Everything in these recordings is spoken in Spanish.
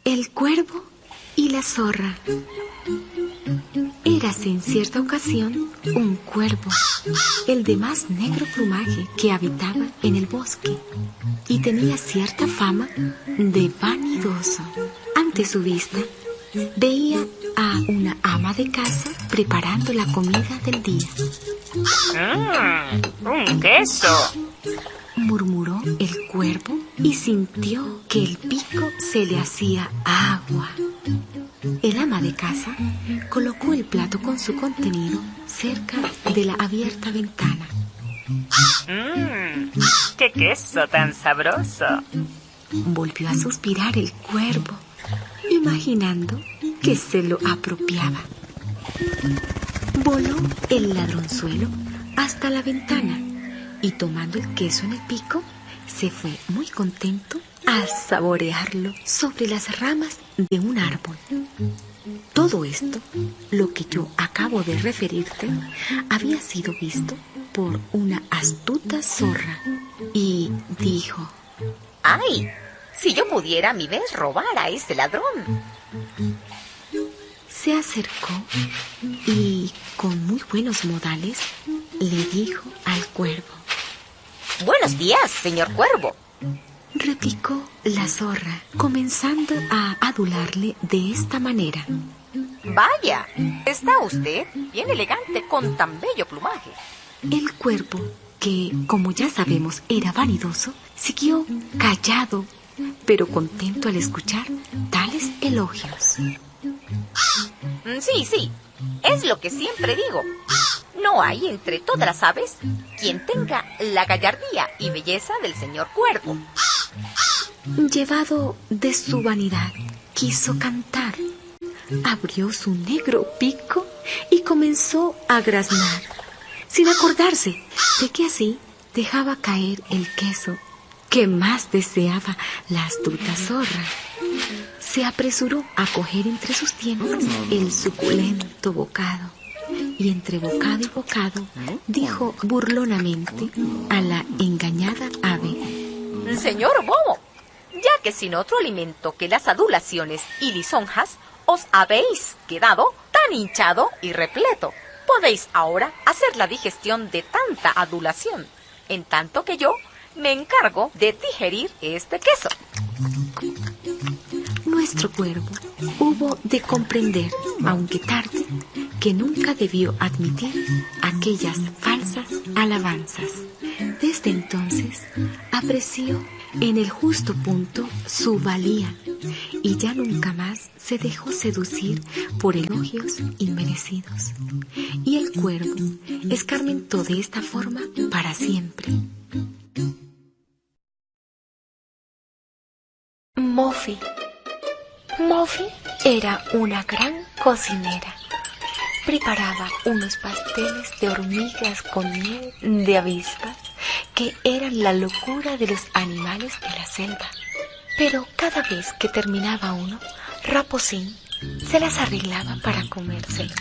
El cuervo y la zorra. Érase en cierta ocasión un cuervo, el de más negro plumaje, que habitaba en el bosque y tenía cierta fama de vanidoso. Ante su vista veía a una ama de casa preparando la comida del día. ¡Un queso!, murmuró el cuervo y sintió que el pico se le hacía agua. El ama de casa colocó el plato con su contenido cerca de la abierta ventana. ¡Qué queso tan sabroso! Volvió a suspirar el cuervo, imaginando que se lo apropiaba. Voló el ladronzuelo hasta la ventana y, tomando el queso en el pico, se fue muy contento a saborearlo sobre las ramas de un árbol. Todo esto, lo que yo acabo de referirte, había sido visto por una astuta zorra y dijo: ¡Ay! Si yo pudiera a mi vez robar a ese ladrón. Se acercó y, con muy buenos modales, le dijo al cuervo: «Buenos días, señor cuervo», replicó la zorra, comenzando a adularle de esta manera: «Vaya, está usted bien elegante con tan bello plumaje». El cuervo, que como ya sabemos era vanidoso, siguió callado, pero contento al escuchar tales elogios. Sí, es lo que siempre digo. No hay entre todas las aves quien tenga la gallardía y belleza del señor cuervo. Llevado de su vanidad, quiso cantar. Abrió su negro pico y comenzó a graznar, sin acordarse de que así dejaba caer el queso que más deseaba la astuta zorra. Se apresuró a coger entre sus dientes el suculento bocado, y entre bocado y bocado dijo burlonamente a la engañada ave: «Señor bobo, ya que sin otro alimento que las adulaciones y lisonjas os habéis quedado tan hinchado y repleto, podéis ahora hacer la digestión de tanta adulación, en tanto que yo me encargo de digerir este queso». Nuestro cuervo hubo de comprender, aunque tarde, que nunca debió admitir aquellas falsas alabanzas. Desde entonces apreció en el justo punto su valía y ya nunca más se dejó seducir por elogios inmerecidos. Y el cuervo escarmentó de esta forma para siempre. Muffy. Muffy era una gran cocinera. Preparaba unos pasteles de hormigas con miel de avispas que eran la locura de los animales de la selva. Pero cada vez que terminaba uno, Raposín se las arreglaba para comérselo.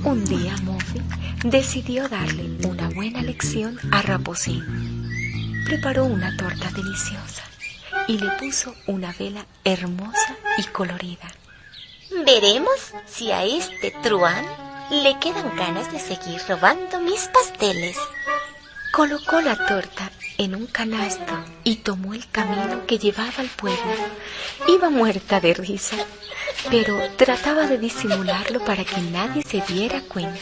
Un día Muffy decidió darle una buena lección a Raposín. Preparó una torta deliciosa y le puso una vela hermosa y colorida. Veremos si a este truán le quedan ganas de seguir robando mis pasteles. Colocó la torta en un canasto y tomó el camino que llevaba al pueblo. Iba muerta de risa, pero trataba de disimularlo para que nadie se diera cuenta.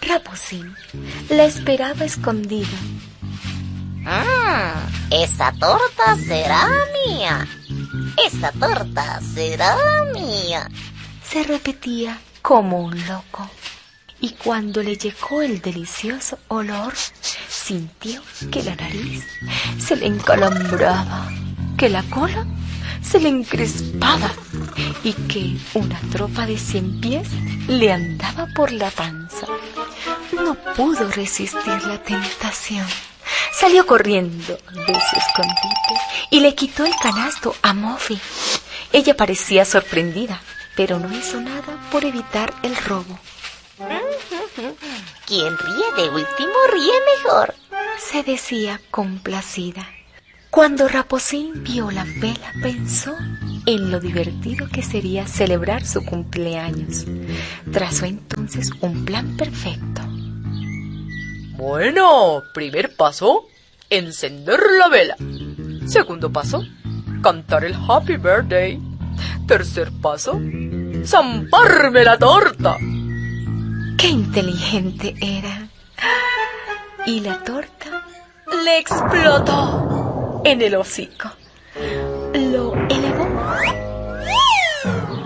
Raposín la esperaba escondida. Esa torta será mía. Esa torta será mía. Se repetía como un loco. Y cuando le llegó el delicioso olor, sintió que la nariz se le encalambraba, que la cola se le encrespaba y que una tropa de 100 pies le andaba por la panza. No pudo resistir la tentación. Salió corriendo de su escondite y le quitó el canasto a Muffy. Ella parecía sorprendida, pero no hizo nada por evitar el robo. Quien ríe de último ríe mejor, se decía complacida. Cuando Raposín vio la vela, pensó en lo divertido que sería celebrar su cumpleaños. Trazó entonces un plan perfecto. Bueno, primer paso, encender la vela. Segundo paso, cantar el Happy Birthday. Tercer paso, zamparme la torta. ¡Qué inteligente era! Y la torta le explotó en el hocico. Lo elevó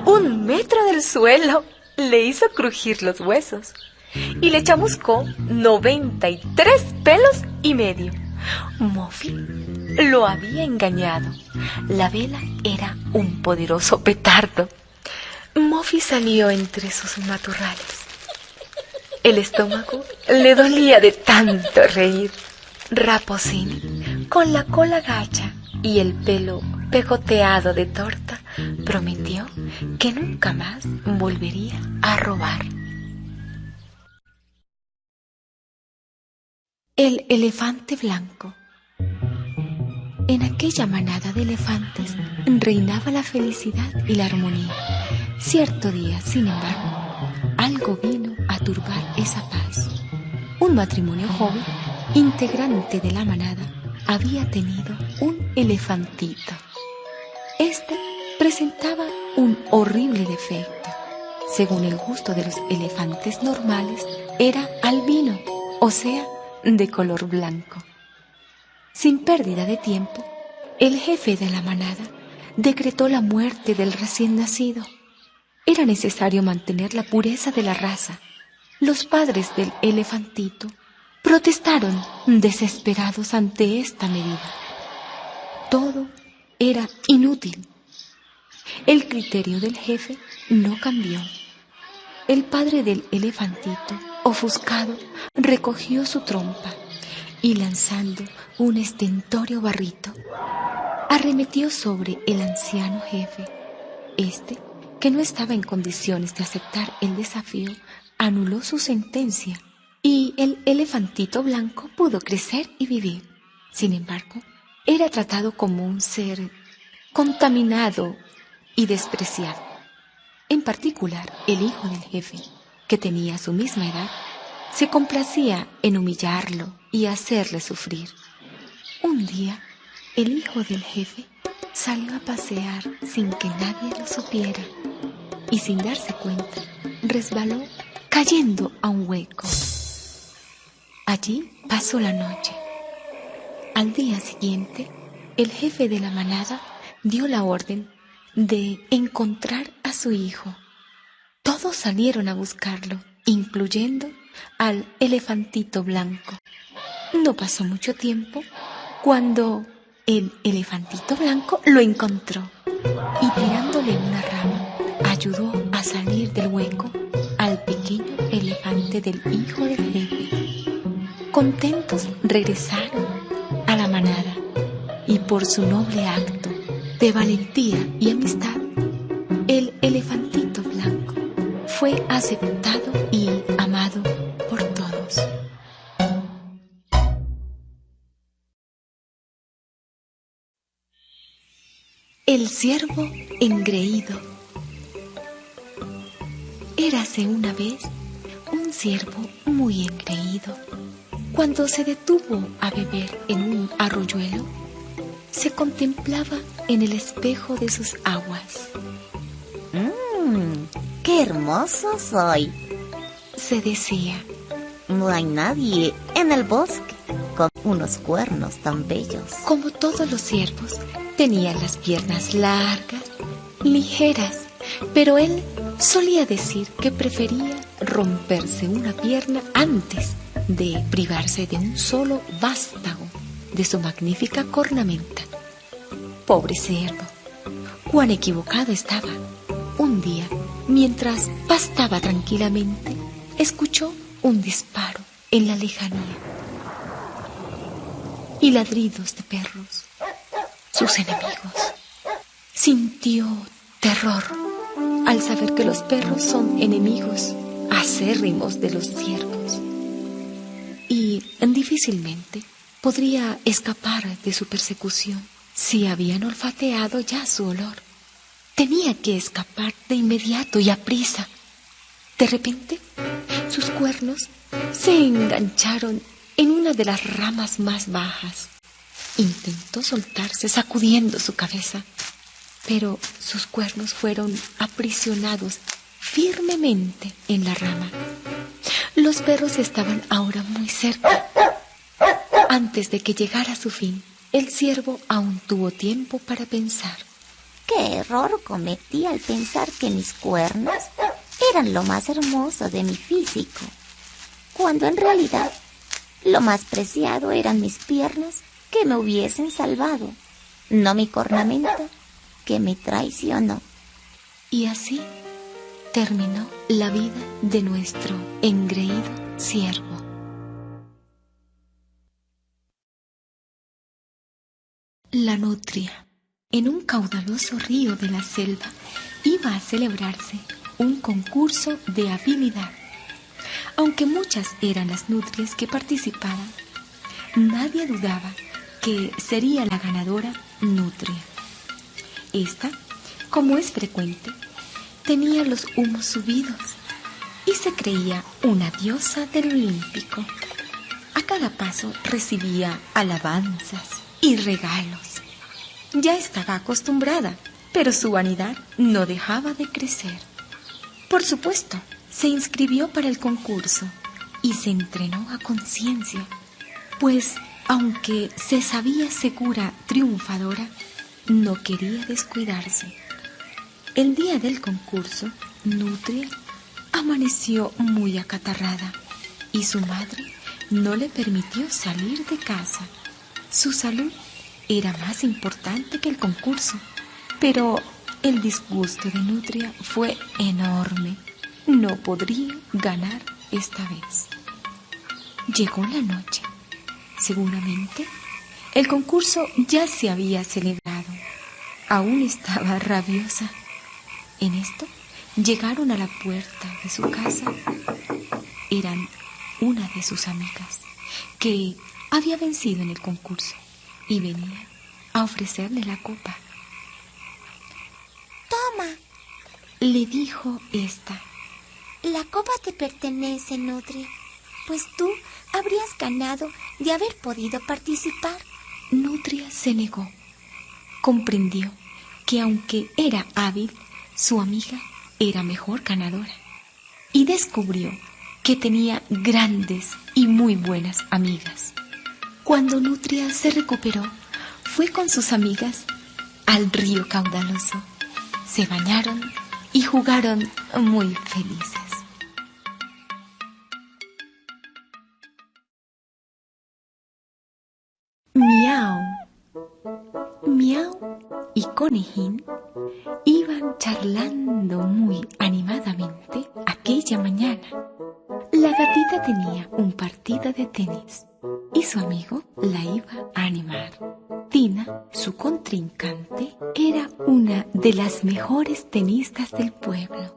1 metro del suelo, le hizo crujir los huesos y le chamuscó 93 pelos y medio. Muffy lo había engañado. La vela era un poderoso petardo. Muffy salió entre sus matorrales. El estómago le dolía de tanto reír. Raposín, con la cola gacha y el pelo pegoteado de torta, prometió que nunca más volvería a robar. El elefante blanco. En aquella manada de elefantes reinaba la felicidad y la armonía. Cierto día, sin embargo, algo vino a turbar esa paz. Un matrimonio joven, integrante de la manada, había tenido un elefantito. Este presentaba un horrible defecto. Según el gusto de los elefantes normales, era albino, o sea, de color blanco. Sin pérdida de tiempo, el jefe de la manada decretó la muerte del recién nacido. Era necesario mantener la pureza de la raza. Los padres del elefantito protestaron desesperados ante esta medida. Todo era inútil. El criterio del jefe no cambió. El padre del elefantito, ofuscado, recogió su trompa y, lanzando un estentóreo barrito, arremetió sobre el anciano jefe. Este, que no estaba en condiciones de aceptar el desafío, anuló su sentencia y el elefantito blanco pudo crecer y vivir. Sin embargo, era tratado como un ser contaminado y despreciado. En particular, el hijo del jefe, que tenía su misma edad, se complacía en humillarlo y hacerle sufrir. Un día, el hijo del jefe salió a pasear sin que nadie lo supiera y, sin darse cuenta, resbaló cayendo a un hueco. Allí pasó la noche. Al día siguiente, el jefe de la manada dio la orden de encontrar a su hijo. Todos salieron a buscarlo, incluyendo al elefantito blanco. No pasó mucho tiempo cuando el elefantito blanco lo encontró y, tirándole una rama, ayudó a salir del hueco al pequeño elefante del hijo del jefe. Contentos regresaron a la manada y, por su noble acto de valentía y amistad, el elefantito blanco fue aceptado y amado por todos. El ciervo engreído. Érase una vez un ciervo muy engreído. Cuando se detuvo a beber en un arroyuelo, se contemplaba en el espejo de sus aguas. ¡Qué hermoso soy!, se decía. No hay nadie en el bosque con unos cuernos tan bellos. Como todos los ciervos, tenía las piernas largas, ligeras, pero él solía decir que prefería romperse una pierna antes de privarse de un solo vástago de su magnífica cornamenta. Pobre ciervo, cuán equivocado estaba. Un día, mientras pastaba tranquilamente, escuchó un disparo en la lejanía y ladridos de perros, sus enemigos. Sintió terror al saber que los perros son enemigos acérrimos de los ciervos y difícilmente podría escapar de su persecución si habían olfateado ya su olor. Tenía que escapar de inmediato y aprisa. De repente, sus cuernos se engancharon en una de las ramas más bajas. Intentó soltarse sacudiendo su cabeza, pero sus cuernos fueron aprisionados firmemente en la rama. Los perros estaban ahora muy cerca. Antes de que llegara su fin, el ciervo aún tuvo tiempo para pensar. ¿Qué error cometí al pensar que mis cuernos eran lo más hermoso de mi físico, cuando en realidad lo más preciado eran mis piernas que me hubiesen salvado, no mi cornamenta que me traicionó? Y así terminó la vida de nuestro engreído ciervo. La nutria. En un caudaloso río de la selva iba a celebrarse un concurso de habilidad. Aunque muchas eran las nutrias que participaban, nadie dudaba que sería la ganadora nutria. Esta, como es frecuente, tenía los humos subidos y se creía una diosa del Olímpico. A cada paso recibía alabanzas y regalos. Ya estaba acostumbrada, pero su vanidad no dejaba de crecer. Por supuesto, se inscribió para el concurso y se entrenó a conciencia, pues aunque se sabía segura triunfadora, no quería descuidarse. El día del concurso, Nutria amaneció muy acatarrada y su madre no le permitió salir de casa. Su salud era más importante que el concurso, pero el disgusto de Nutria fue enorme. No podría ganar esta vez. Llegó la noche. Seguramente el concurso ya se había celebrado. Aún estaba rabiosa. En esto llegaron a la puerta de su casa. Eran una de sus amigas que había vencido en el concurso y venía a ofrecerle la copa. Toma, Le dijo esta. la copa te pertenece, Nutria, pues tú habrías ganado de haber podido participar. Nutria se negó. Comprendió que aunque era hábil, su amiga era mejor ganadora. Y descubrió que tenía grandes y muy buenas amigas. Cuando Nutria se recuperó, fue con sus amigas al río caudaloso. Se bañaron y jugaron muy felices. Miau, Miau y Conejín iban charlando muy animadamente aquella mañana. La gatita tenía un partido de tenis y su amigo la iba a animar. Tina, su contrincante, era una de las mejores tenistas del pueblo.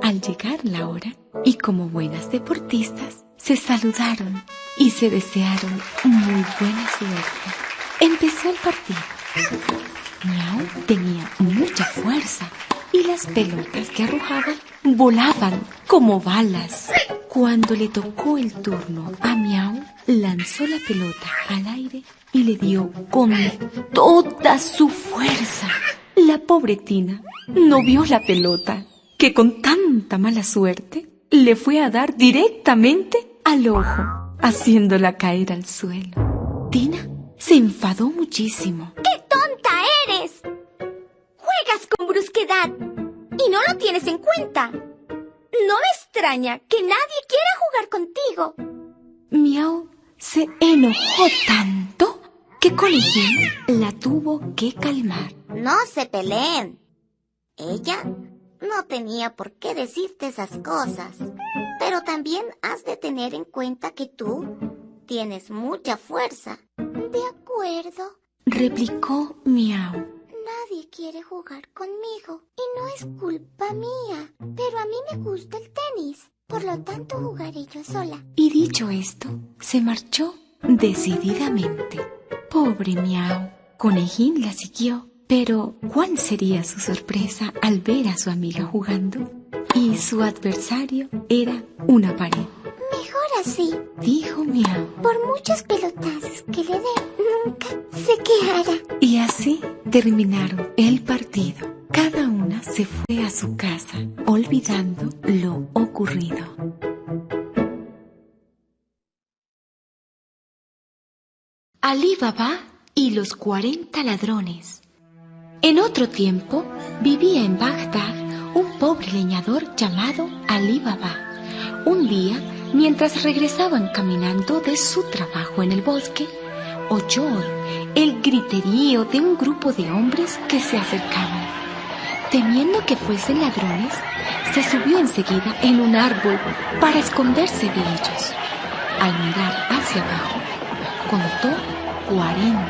Al llegar la hora, y como buenas deportistas, se saludaron y se desearon muy buena suerte. Empezó el partido. Miau tenía mucha fuerza y las pelotas que arrojaban volaban como balas. Cuando le tocó el turno a Miau, lanzó la pelota al aire y le dio con toda su fuerza. La pobre Tina no vio la pelota, que con tanta mala suerte le fue a dar directamente al ojo, haciéndola caer al suelo. Tina se enfadó muchísimo. ¡Qué tonta eres! Juegas con brusquedad y no lo tienes en cuenta. No me extraña que nadie quiera jugar contigo. Miau se enojó tanto que Conejín la tuvo que calmar. No se peleen. Ella no tenía por qué decirte esas cosas. Pero también has de tener en cuenta que tú tienes mucha fuerza. De acuerdo. Replicó Miau. Nadie quiere jugar conmigo y no es culpa mía. Pero a mí me gusta el tenis. Por lo tanto, jugaré yo sola. Y dicho esto, se marchó decididamente. Pobre Miau. Conejín la siguió, pero ¿cuál sería su sorpresa al ver a su amiga jugando? Y su adversario era una pared. Mejor así. Dijo Miau. Por muchos pelotazos que le dé, nunca se quejará. Y así terminaron el partido. Cada una se fue a su casa, olvidando lo ocurrido. Alí Baba y los 40 ladrones. En otro tiempo vivía en Bagdad un pobre leñador llamado Alí Baba. Un día, mientras regresaban caminando de su trabajo en el bosque, oyó el griterío de un grupo de hombres que se acercaban. Temiendo que fuesen ladrones, se subió enseguida en un árbol para esconderse de ellos. Al mirar hacia abajo, contó 40.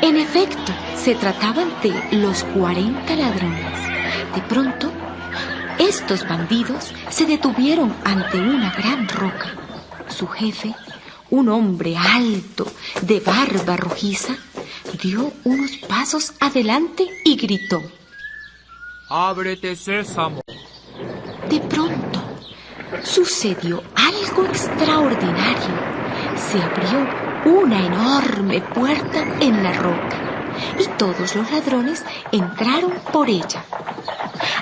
En efecto, se trataban de los 40 ladrones. De pronto, estos bandidos se detuvieron ante una gran roca. Su jefe, un hombre alto, de barba rojiza, dio unos pasos adelante y gritó: ¡Ábrete, sésamo! De pronto, sucedió algo extraordinario. Se abrió una enorme puerta en la roca y todos los ladrones entraron por ella.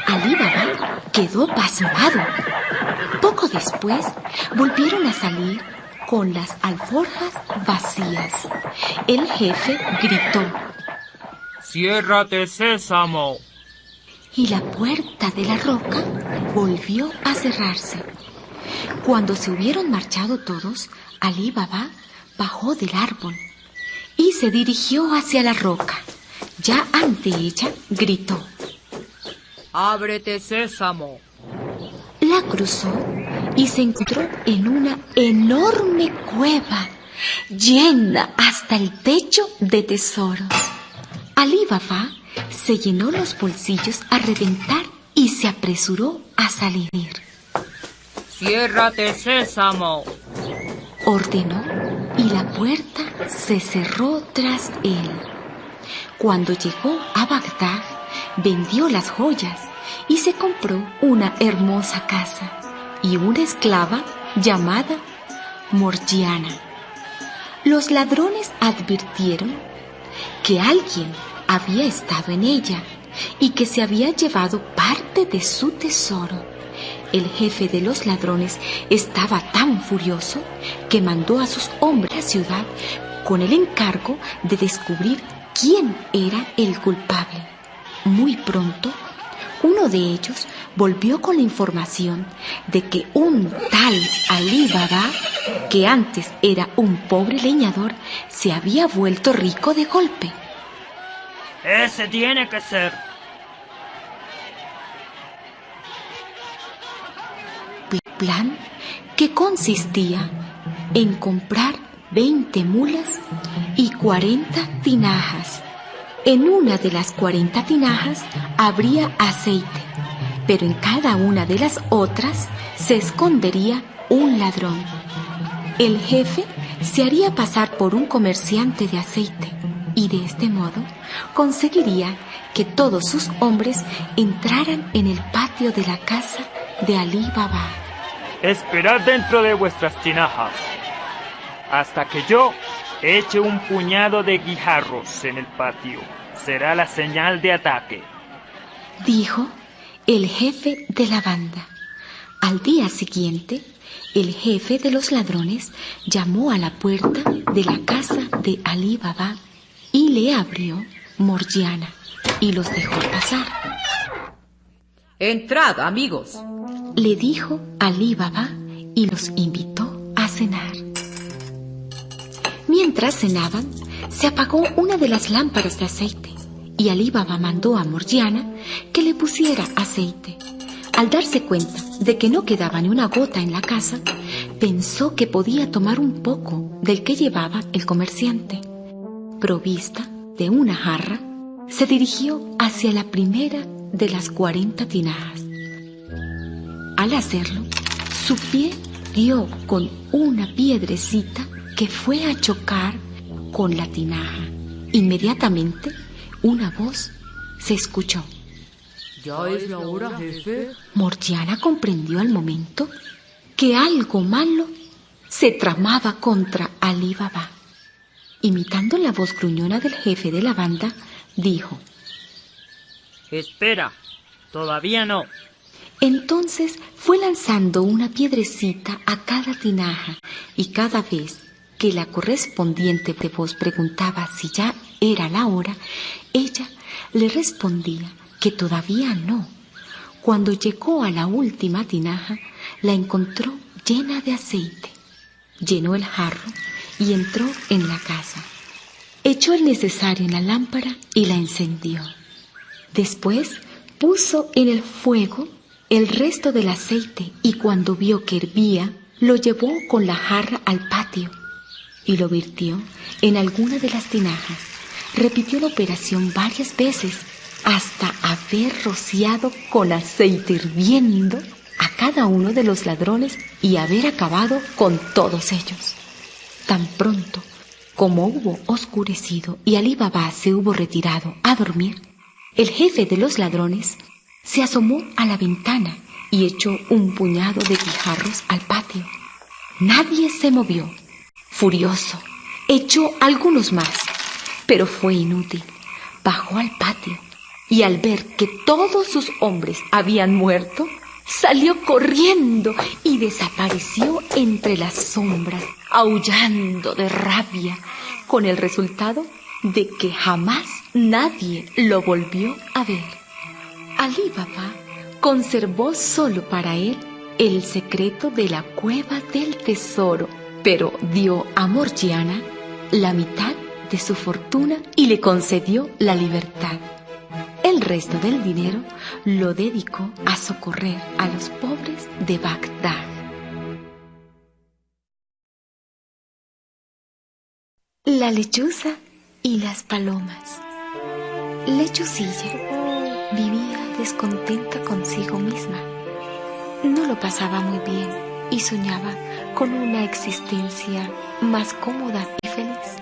Alí Baba quedó pasmado. Poco después volvieron a salir con las alforjas vacías. El jefe gritó: ¡Ciérrate, sésamo! Y la puerta de la roca volvió a cerrarse. Cuando se hubieron marchado todos, Alí Baba bajó del árbol y se dirigió hacia la roca. Ya ante ella gritó: ¡Ábrete, sésamo! La cruzó y se encontró en una enorme cueva llena hasta el techo de tesoros. Alí Baba se llenó los bolsillos a reventar y se apresuró a salir. ¡Ciérrate, sésamo! Ordenó y la puerta se cerró tras él. Cuando llegó a Bagdad, vendió las joyas y se compró una hermosa casa y una esclava llamada Morgiana. Los ladrones advirtieron que alguien había estado en ella y que se había llevado parte de su tesoro. El jefe de los ladrones estaba tan furioso que mandó a sus hombres a la ciudad con el encargo de descubrir quién era el culpable. Muy pronto, uno de ellos volvió con la información de que un tal Alí Baba, que antes era un pobre leñador, se había vuelto rico de golpe. Ese tiene que ser. Plan que consistía en comprar 20 mulas y 40 tinajas. En una de las 40 tinajas habría aceite, pero en cada una de las otras se escondería un ladrón. El jefe se haría pasar por un comerciante de aceite y de este modo conseguiría que todos sus hombres entraran en el patio de la casa de Alí Baba. Esperad dentro de vuestras tinajas hasta que yo eche un puñado de guijarros en el patio. Será la señal de ataque, dijo el jefe de la banda. Al día siguiente, el jefe de los ladrones llamó a la puerta de la casa de Alí Baba y le abrió Morgiana y los dejó pasar. Entrad, amigos, le dijo Alí Baba y los invitó a cenar. Mientras cenaban, se apagó una de las lámparas de aceite y Alí Baba mandó a Morgiana que le pusiera aceite. Al darse cuenta de que no quedaba ni una gota en la casa, pensó que podía tomar un poco del que llevaba el comerciante. Provista de una jarra, se dirigió hacia la primera de las 40 tinajas. Al hacerlo, su pie dio con una piedrecita que fue a chocar con la tinaja. Inmediatamente una voz se escuchó. ¿Ya es la hora, jefe? Morgiana comprendió al momento que algo malo se tramaba contra Alí Baba. Imitando la voz gruñona del jefe de la banda, dijo: Espera, todavía no. Entonces fue lanzando una piedrecita a cada tinaja y cada vez que la correspondiente de voz preguntaba si ya era la hora, ella le respondía que todavía no. Cuando llegó a la última tinaja, la encontró llena de aceite. Llenó el jarro y entró en la casa. Echó el necesario en la lámpara y la encendió. Después puso en el fuego el resto del aceite y cuando vio que hervía, lo llevó con la jarra al patio y lo virtió en alguna de las tinajas. Repitió la operación varias veces hasta haber rociado con aceite hirviendo a cada uno de los ladrones y haber acabado con todos ellos. Tan pronto como hubo oscurecido y Alí Baba se hubo retirado a dormir, el jefe de los ladrones se asomó a la ventana y echó un puñado de guijarros al patio. Nadie se movió. Furioso, echó algunos más, pero fue inútil. Bajó al patio y al ver que todos sus hombres habían muerto, salió corriendo y desapareció entre las sombras, aullando de rabia, con el resultado de que jamás nadie lo volvió a ver. Alí Baba conservó solo para él el secreto de la cueva del tesoro, pero dio a Morgiana la mitad de su fortuna y le concedió la libertad. El resto del dinero lo dedicó a socorrer a los pobres de Bagdad. La lechuza y las palomas. Lechucilla vivía descontenta consigo misma. No lo pasaba muy bien y soñaba con una existencia más cómoda y feliz.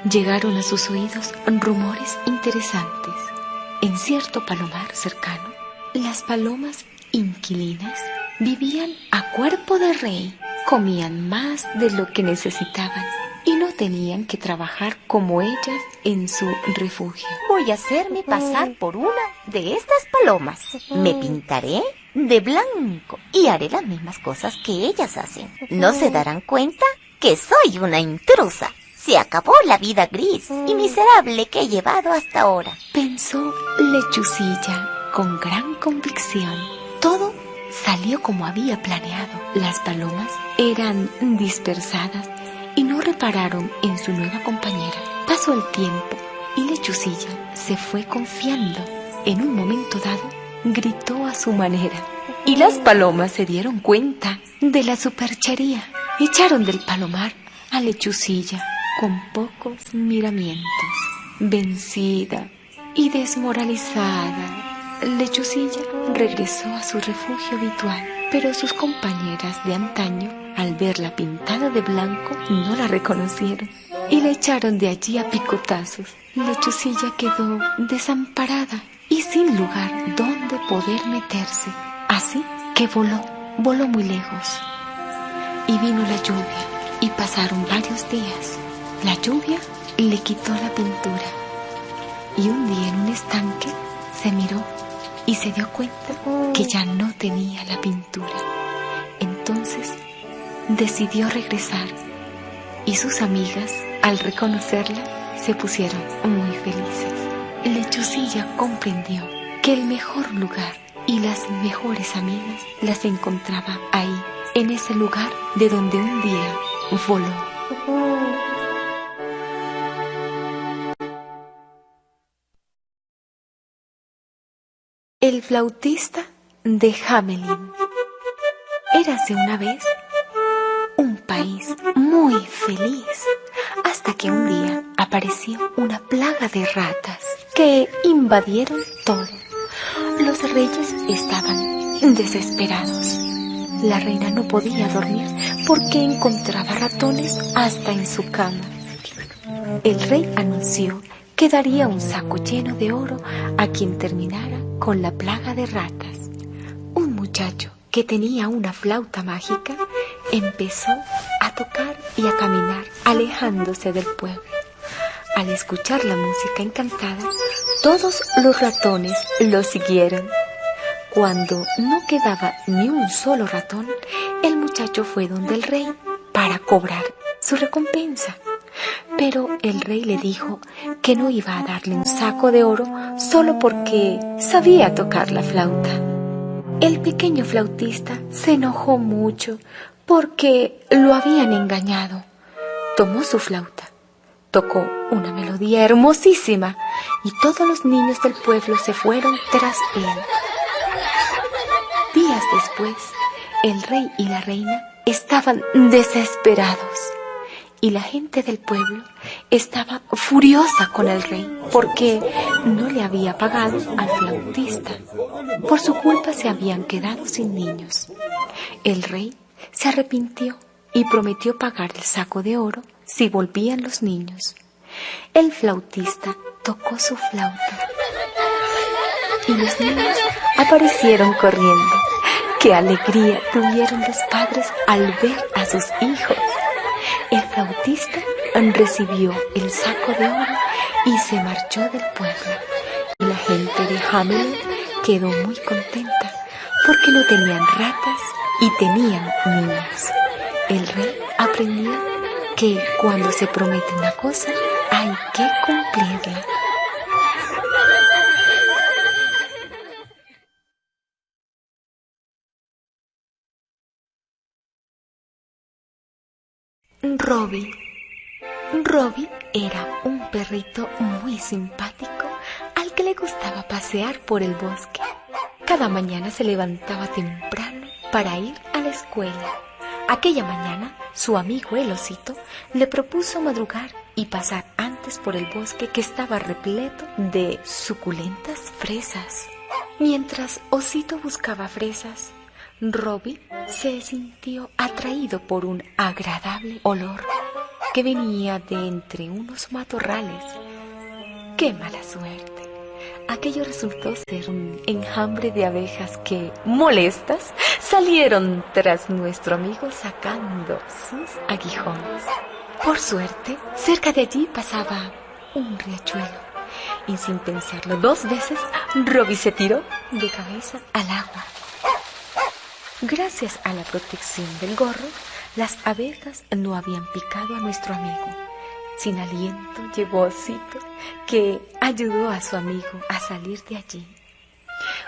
Llegaron a sus oídos rumores interesantes. En cierto palomar cercano, las palomas inquilinas vivían a cuerpo de rey, comían más de lo que necesitaban y no tenían que trabajar como ellas en su refugio. Voy a hacerme pasar por una de estas palomas. Me pintaré de blanco y haré las mismas cosas que ellas hacen. No se darán cuenta que soy una intrusa. Se acabó la vida gris y miserable que he llevado hasta ahora, pensó Lechucilla con gran convicción. Todo salió como había planeado. Las palomas eran dispersadas y no repararon en su nueva compañera. Pasó el tiempo y Lechucilla se fue confiando. En un momento dado, gritó a su manera y las palomas se dieron cuenta de la superchería. Echaron del palomar a Lechucilla con pocos miramientos. Vencida y desmoralizada, Lechucilla regresó a su refugio habitual, pero sus compañeras de antaño, al verla pintada de blanco, no la reconocieron y la echaron de allí a picotazos. Lechucilla quedó desamparada y sin lugar donde poder meterse, así que voló muy lejos. Y vino la lluvia y pasaron varios días. La lluvia le quitó la pintura y un día en un estanque se miró y se dio cuenta que ya no tenía la pintura. Entonces decidió regresar y sus amigas, al reconocerla, se pusieron muy felices. Lechucilla comprendió que el mejor lugar y las mejores amigas las encontraba ahí, en ese lugar de donde un día voló. El flautista de Hamelin. Érase una vez un país muy feliz, hasta que un día apareció una plaga de ratas que invadieron todo. Los reyes estaban desesperados. La reina no podía dormir porque encontraba ratones hasta en su cama. El rey anunció que daría un saco lleno de oro a quien terminara con la plaga de ratas. Un muchacho que tenía una flauta mágica empezó a tocar y a caminar alejándose del pueblo. Al escuchar la música encantada, todos los ratones lo siguieron. Cuando no quedaba ni un solo ratón, el muchacho fue donde el rey para cobrar su recompensa. Pero el rey le dijo que no iba a darle un saco de oro solo porque sabía tocar la flauta. El pequeño flautista se enojó mucho porque lo habían engañado. Tomó su flauta, tocó una melodía hermosísima y todos los niños del pueblo se fueron tras él. Días después, el rey y la reina estaban desesperados y la gente del pueblo estaba furiosa con el rey porque no le había pagado al flautista. Por su culpa se habían quedado sin niños. El rey se arrepintió y prometió pagar el saco de oro si volvían los niños. El flautista tocó su flauta y los niños aparecieron corriendo. ¡Qué alegría tuvieron los padres al ver a sus hijos! El flautista recibió el saco de oro y se marchó del pueblo. Y la gente de Hamelin quedó muy contenta porque no tenían ratas y tenían niños. El rey aprendió que cuando se promete una cosa hay que cumplirla. Robbie. Robbie era un perrito muy simpático al que le gustaba pasear por el bosque. Cada mañana se levantaba temprano para ir a la escuela. Aquella mañana, su amigo el osito le propuso madrugar y pasar antes por el bosque que estaba repleto de suculentas fresas. Mientras Osito buscaba fresas, Robbie se sintió atraído por un agradable olor que venía de entre unos matorrales. ¡Qué mala suerte! Aquello resultó ser un enjambre de abejas que, molestas, salieron tras nuestro amigo sacando sus aguijones. Por suerte, cerca de allí pasaba un riachuelo y sin pensarlo 2 veces, Robbie se tiró de cabeza al agua. Gracias a la protección del gorro, las abejas no habían picado a nuestro amigo. Sin aliento llegó Osito, que ayudó a su amigo a salir de allí.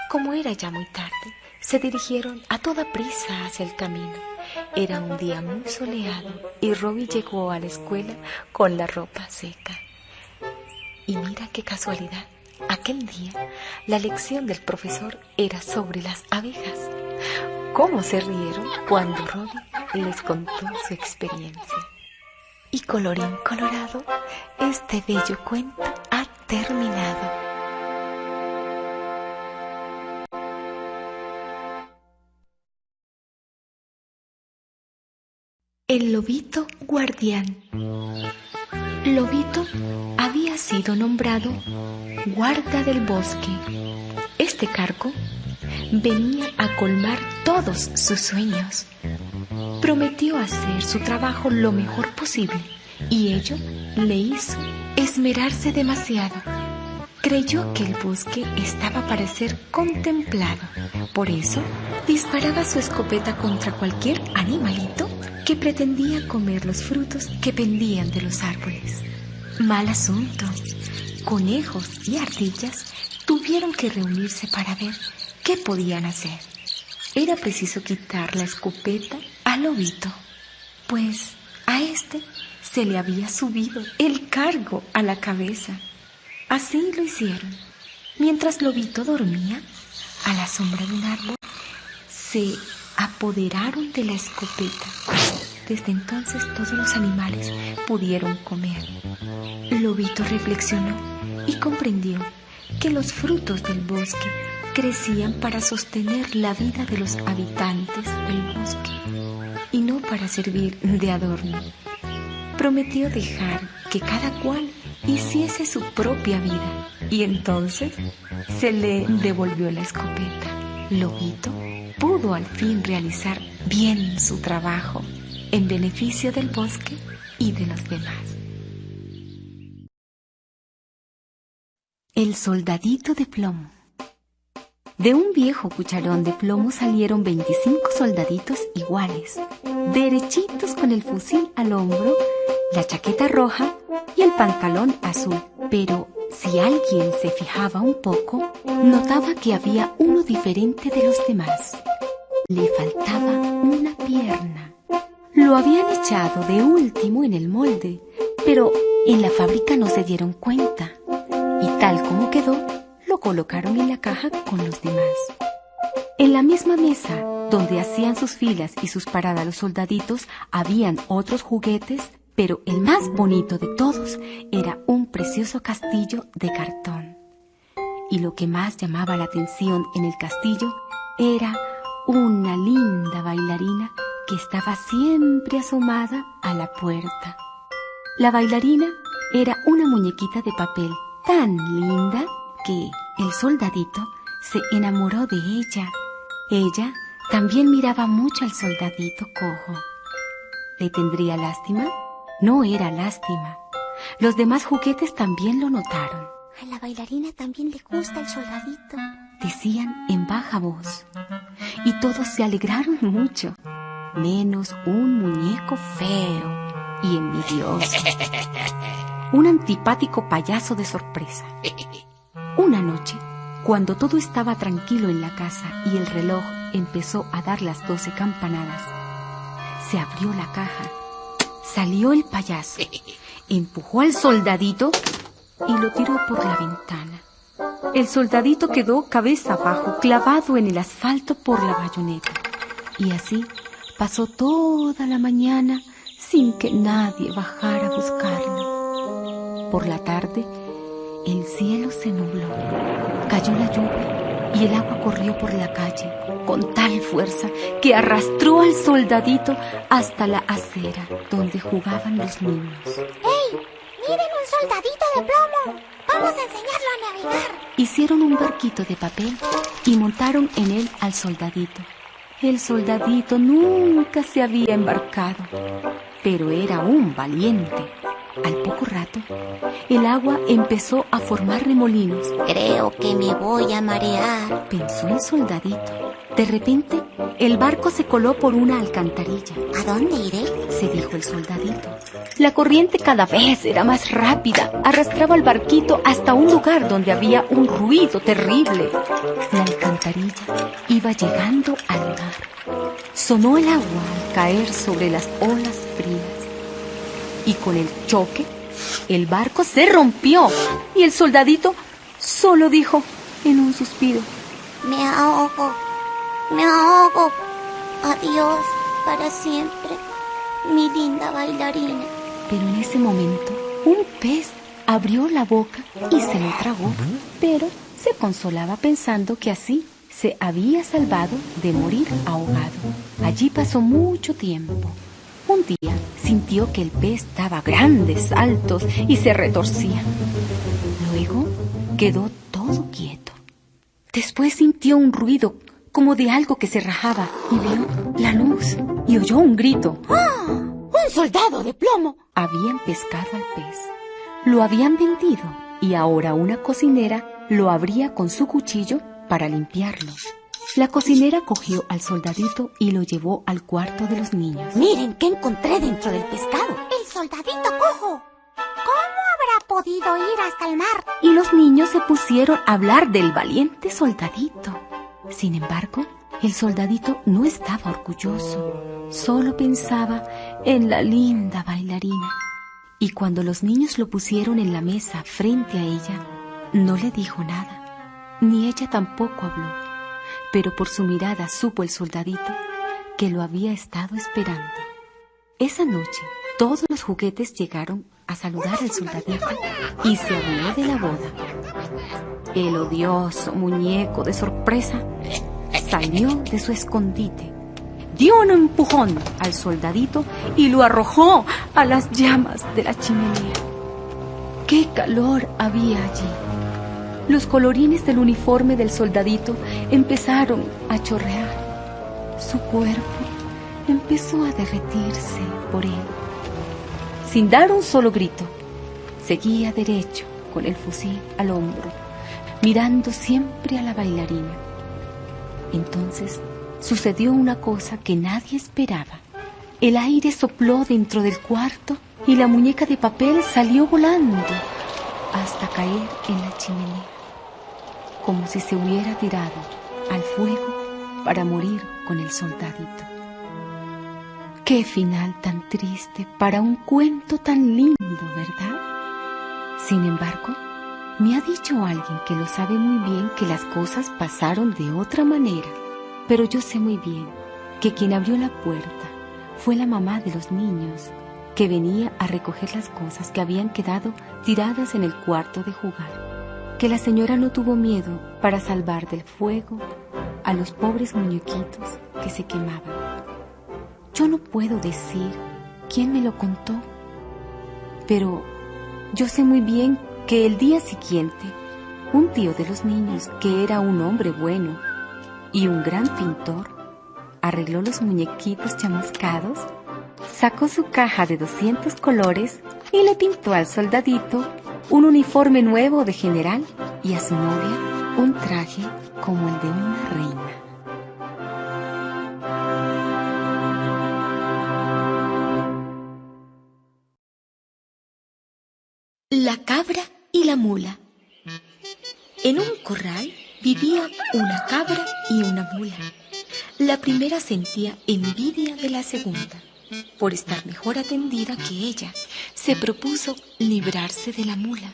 Como era ya muy tarde, se dirigieron a toda prisa hacia el camino. Era un día muy soleado y Robbie llegó a la escuela con la ropa seca. Y mira qué casualidad, aquel día la lección del profesor era sobre las abejas. ¿Cómo se rieron cuando Robbie les contó su experiencia? Y colorín colorado, este bello cuento ha terminado. El lobito guardián. Lobito había sido nombrado guarda del bosque. Este cargo venía a colmar todos sus sueños. Prometió hacer su trabajo lo mejor posible y ello le hizo esmerarse demasiado. Creyó que el bosque estaba para ser contemplado. Por eso disparaba su escopeta contra cualquier animalito que pretendía comer los frutos que pendían de los árboles. Mal asunto. Conejos y ardillas tuvieron que reunirse para ver qué podían hacer. Era preciso quitar la escopeta al lobito, pues a este se le había subido el cargo a la cabeza. Así lo hicieron. Mientras Lobito dormía, a la sombra de un árbol, se apoderaron de la escopeta. Desde entonces todos los animales pudieron comer. Lobito reflexionó y comprendió que los frutos del bosque crecían para sostener la vida de los habitantes del bosque y no para servir de adorno. Prometió dejar que cada cual hiciese su propia vida y entonces se le devolvió la escopeta. Lobito pudo al fin realizar bien su trabajo en beneficio del bosque y de los demás. El soldadito de plomo. De un viejo cucharón de plomo salieron 25 soldaditos iguales, derechitos con el fusil al hombro, la chaqueta roja y el pantalón azul. Pero si alguien se fijaba un poco, notaba que había uno diferente de los demás. Le faltaba una pierna. Lo habían echado de último en el molde, pero en la fábrica no se dieron cuenta. Y tal como quedó, lo colocaron en la caja con los demás. En la misma mesa, donde hacían sus filas y sus paradas los soldaditos, habían otros juguetes, pero el más bonito de todos era un precioso castillo de cartón. Y lo que más llamaba la atención en el castillo era una linda bailarina que estaba siempre asomada a la puerta. La bailarina era una muñequita de papel tan linda que el soldadito se enamoró de ella. Ella también miraba mucho al soldadito cojo. ¿Le tendría lástima? No era lástima. Los demás juguetes también lo notaron. A la bailarina también le gusta el soldadito, decían en baja voz. Y todos se alegraron mucho, menos un muñeco feo y envidioso. Un antipático payaso de sorpresa. Una noche, cuando todo estaba tranquilo en la casa y el reloj empezó a dar las 12 campanadas, se abrió la caja, salió el payaso, empujó al soldadito y lo tiró por la ventana. El soldadito quedó cabeza abajo, clavado en el asfalto por la bayoneta. Y así pasó toda la mañana sin que nadie bajara a buscarlo. Por la tarde, el cielo se nubló, cayó la lluvia y el agua corrió por la calle con tal fuerza que arrastró al soldadito hasta la acera donde jugaban los niños. ¡Ey! ¡Miren un soldadito de plomo! ¡Vamos a enseñarlo a navegar! Hicieron un barquito de papel y montaron en él al soldadito. El soldadito nunca se había embarcado, pero era un valiente. Al poco rato, el agua empezó a formar remolinos. Creo que me voy a marear, pensó el soldadito. De repente, el barco se coló por una alcantarilla. ¿A dónde iré?, se dijo el soldadito. La corriente cada vez era más rápida. Arrastraba el barquito hasta un lugar donde había un ruido terrible. La alcantarilla iba llegando al mar. Sonó el agua al caer sobre las olas frías. Y con el choque, el barco se rompió y el soldadito solo dijo en un suspiro: me ahogo, me ahogo. Adiós para siempre, mi linda bailarina. Pero en ese momento, un pez abrió la boca y se lo tragó, pero se consolaba pensando que así se había salvado de morir ahogado. Allí pasó mucho tiempo. Un día sintió que el pez daba grandes saltos y se retorcía. Luego quedó todo quieto. Después sintió un ruido como de algo que se rajaba y vio la luz y oyó un grito. ¡Ah! ¡Un soldado de plomo! Habían pescado al pez. Lo habían vendido y ahora una cocinera lo abría con su cuchillo para limpiarlo. La cocinera cogió al soldadito y lo llevó al cuarto de los niños. Miren qué encontré dentro del pescado. El soldadito cojo. ¿Cómo habrá podido ir hasta el mar? Y los niños se pusieron a hablar del valiente soldadito. Sin embargo, el soldadito no estaba orgulloso. Solo pensaba en la linda bailarina. Y cuando los niños lo pusieron en la mesa frente a ella, no le dijo nada, ni ella tampoco habló. Pero por su mirada supo el soldadito que lo había estado esperando. Esa noche, todos los juguetes llegaron a saludar al soldadito y se habló de la boda. El odioso muñeco de sorpresa salió de su escondite, dio un empujón al soldadito y lo arrojó a las llamas de la chimenea. ¡Qué calor había allí! Los colorines del uniforme del soldadito empezaron a chorrear. Su cuerpo empezó a derretirse por él. Sin dar un solo grito, seguía derecho con el fusil al hombro, mirando siempre a la bailarina. Entonces sucedió una cosa que nadie esperaba. El aire sopló dentro del cuarto y la muñeca de papel salió volando hasta caer en la chimenea, como si se hubiera tirado al fuego para morir con el soldadito. ¡Qué final tan triste para un cuento tan lindo, ¿verdad? Sin embargo, me ha dicho alguien que lo sabe muy bien que las cosas pasaron de otra manera, pero yo sé muy bien que quien abrió la puerta fue la mamá de los niños, que venía a recoger las cosas que habían quedado tiradas en el cuarto de jugar, que la señora no tuvo miedo para salvar del fuego a los pobres muñequitos que se quemaban. Yo no puedo decir quién me lo contó, pero yo sé muy bien que el día siguiente, un tío de los niños, que era un hombre bueno y un gran pintor, arregló los muñequitos chamuscados, sacó su caja de 200 colores y le pintó al soldadito un uniforme nuevo de general y a su novia un traje como el de una reina. La cabra y la mula. En un corral vivía una cabra y una mula. La primera sentía envidia de la segunda. Por estar mejor atendida que ella, se propuso librarse de la mula,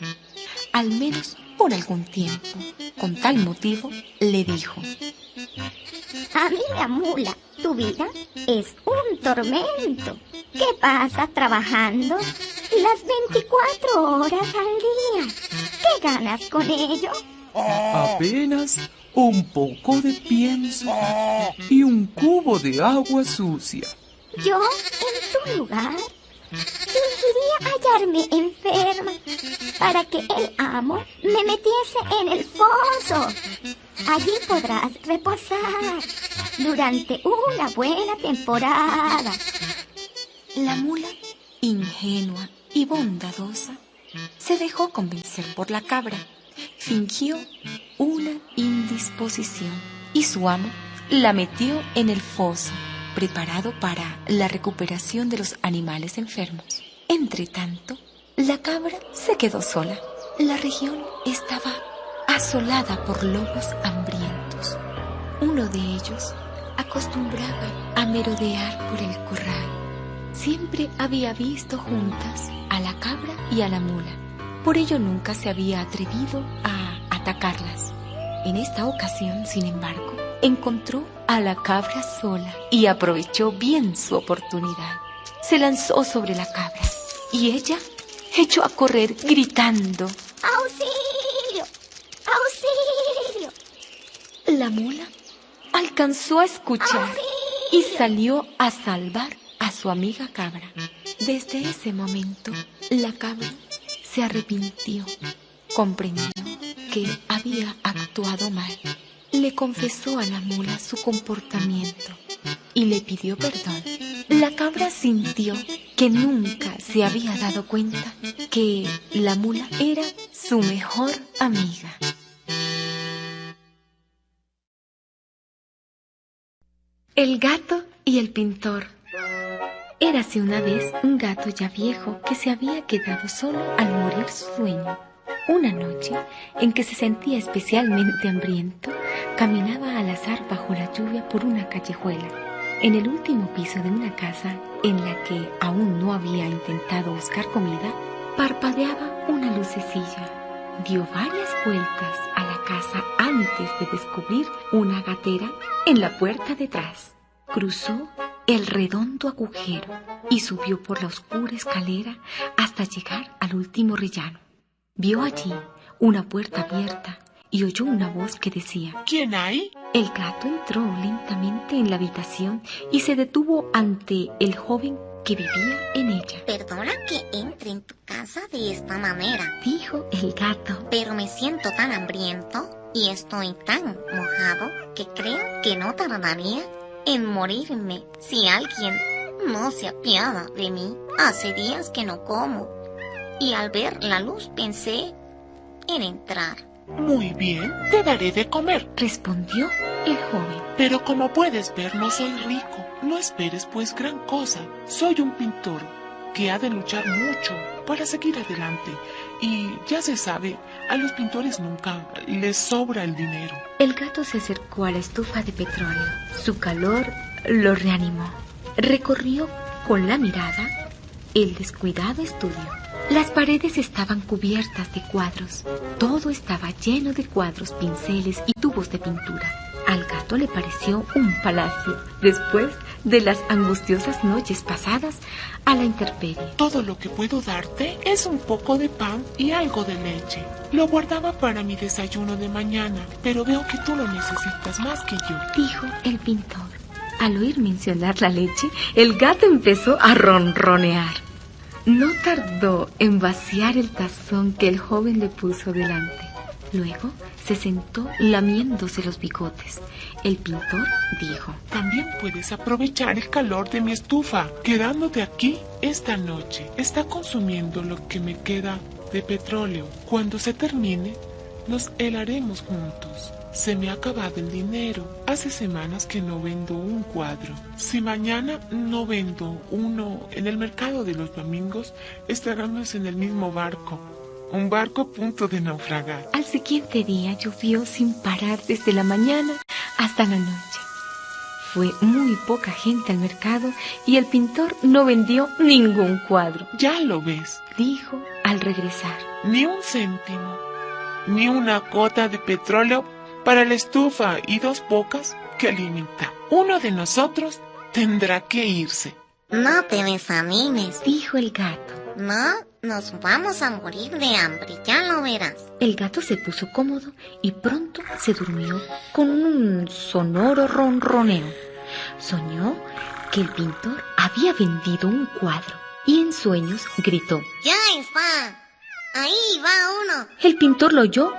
al menos por algún tiempo. Con tal motivo, le dijo: Amiga mula, tu vida es un tormento. ¿Qué pasas trabajando las 24 horas al día? ¿Qué ganas con ello? Apenas un poco de pienso y un cubo de agua sucia. Yo, en tu lugar, fingiría hallarme enferma para que el amo me metiese en el foso. Allí podrás reposar durante una buena temporada. La mula, ingenua y bondadosa, se dejó convencer por la cabra. Fingió una indisposición y su amo la metió en el foso, preparado para la recuperación de los animales enfermos. Entretanto, la cabra se quedó sola. La región estaba asolada por lobos hambrientos. Uno de ellos acostumbraba a merodear por el corral. Siempre había visto juntas a la cabra y a la mula. Por ello nunca se había atrevido a atacarlas. En esta ocasión, sin embargo, encontró a la cabra sola y aprovechó bien su oportunidad. Se lanzó sobre la cabra y ella echó a correr gritando: ¡Auxilio! ¡Auxilio! La mula alcanzó a escuchar y salió a salvar a su amiga cabra. Desde ese momento, la cabra se arrepintió, comprendió que había actuado mal. Le confesó a la mula su comportamiento y le pidió perdón. La cabra sintió que nunca se había dado cuenta que la mula era su mejor amiga. El gato y el pintor. Érase una vez un gato ya viejo que se había quedado solo al morir su dueño. Una noche, en que se sentía especialmente hambriento, caminaba al azar bajo la lluvia por una callejuela. En el último piso de una casa, en la que aún no había intentado buscar comida, parpadeaba una lucecilla. Dio varias vueltas a la casa antes de descubrir una gatera en la puerta detrás. Cruzó el redondo agujero y subió por la oscura escalera hasta llegar al último rellano. Vio allí una puerta abierta y oyó una voz que decía: ¿Quién hay? El gato entró lentamente en la habitación y se detuvo ante el joven que vivía en ella. Perdona que entre en tu casa de esta manera, Dijo el gato. pero me siento tan hambriento y estoy tan mojado que creo que no tardaría en morirme si alguien no se apiada de mí. Hace días que no como y al ver la luz pensé en entrar. Muy bien, te daré de comer. Respondió el joven. Pero como puedes ver, no soy rico. No esperes pues gran cosa. Soy un pintor que ha de luchar mucho para seguir adelante. Y ya se sabe, a los pintores nunca les sobra el dinero. El gato se acercó a la estufa de petróleo. Su calor lo reanimó. Recorrió con la mirada el descuidado estudio. Las paredes estaban cubiertas de cuadros. Todo estaba lleno de cuadros, pinceles y tubos de pintura. Al gato le pareció un palacio después de las angustiosas noches pasadas a la intemperie. Todo lo que puedo darte es un poco de pan y algo de leche. Lo guardaba para mi desayuno de mañana, pero veo que tú lo necesitas más que yo. Dijo el pintor. Al oír mencionar la leche, el gato empezó a ronronear. No tardó en vaciar el tazón que el joven le puso delante. Luego se sentó lamiéndose los bigotes. El pintor dijo: También puedes aprovechar el calor de mi estufa, quedándote aquí esta noche. Está consumiendo lo que me queda de petróleo. Cuando se termine, nos helaremos juntos. Se me ha acabado el dinero. Hace semanas que no vendo un cuadro. Si mañana no vendo uno en el mercado de los domingos, estaremos en el mismo barco. Un barco a punto de naufragar. Al siguiente día llovió sin parar desde la mañana hasta la noche. Fue muy poca gente al mercado y el pintor no vendió ningún cuadro. Ya lo ves, Dijo al regresar. ni un céntimo, ni una gota de petróleo para la estufa y 2 bocas que alimenta. Uno de nosotros tendrá que irse. No te desanimes. Dijo el gato. No, nos vamos a morir de hambre, ya lo verás. El gato se puso cómodo y pronto se durmió con un sonoro ronroneo. Soñó que el pintor había vendido un cuadro y en sueños gritó: Ya está. Ahí va uno. El pintor lo oyó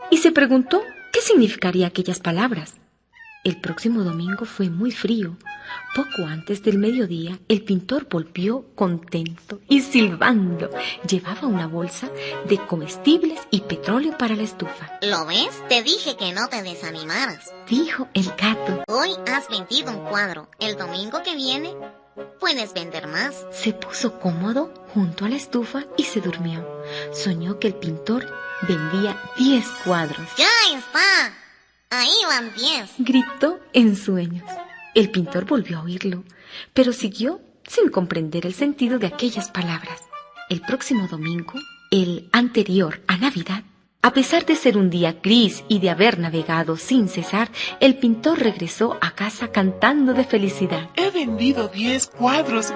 y se preguntó qué significarían aquellas palabras. El próximo domingo fue muy frío. Poco antes del mediodía, el pintor volvió contento y silbando. Llevaba una bolsa de comestibles y petróleo para la estufa. ¿Lo ves? Te dije que no te desanimaras. Dijo el gato. Hoy has vendido un cuadro. El domingo que viene puedes vender más. Se puso cómodo junto a la estufa y se durmió. Soñó que el pintor vendía 10 cuadros. Ya está. Ahí van 10. Gritó en sueños. El pintor volvió a oírlo, pero siguió sin comprender el sentido de aquellas palabras. El próximo domingo, el anterior a Navidad, a pesar de ser un día gris y de haber navegado sin cesar, el pintor regresó a casa cantando de felicidad. He vendido 10 cuadros,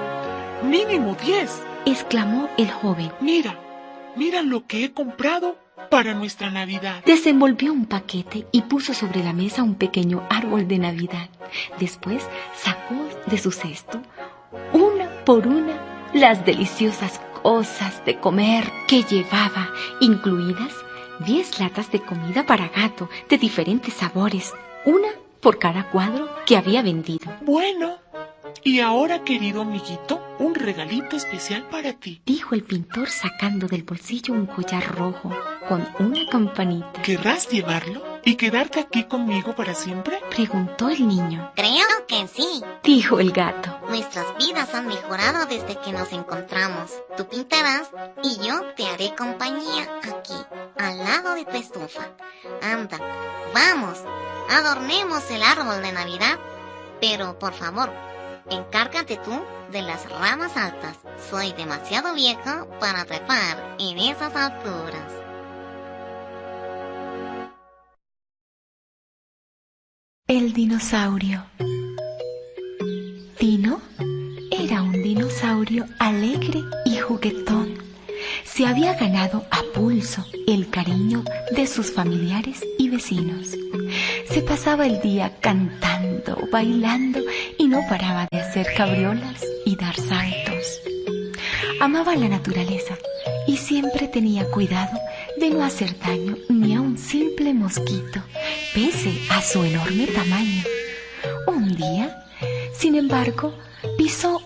mínimo 10. Exclamó el joven. Mira lo que he comprado para nuestra Navidad. Desenvolvió un paquete y puso sobre la mesa un pequeño árbol de Navidad. Después sacó de su cesto, una por una, las deliciosas cosas de comer que llevaba, incluidas 10 latas de comida para gato de diferentes sabores, una por cada cuadro que había vendido. Bueno, y ahora, querido amiguito, un regalito especial para ti. Dijo el pintor sacando del bolsillo un collar rojo con una campanita. ¿Querrás llevarlo y quedarte aquí conmigo para siempre? Preguntó el niño. Creo que sí. Dijo el gato. Nuestras vidas han mejorado desde que nos encontramos. Tú pintarás y yo te haré compañía aquí, al lado de tu estufa. Anda, vamos, adornemos el árbol de Navidad. Pero, por favor, encárgate tú de las ramas altas. Soy demasiado viejo para trepar en esas alturas. El dinosaurio. Dino era un dinosaurio alegre y juguetón. se había ganado a pulso el cariño de sus familiares y vecinos. Se pasaba el día cantando, bailando y no paraba de hacer cabriolas y dar saltos. Amaba la naturaleza y siempre tenía cuidado de no hacer daño ni a un simple mosquito, pese a su enorme tamaño. Un día, sin embargo, pisó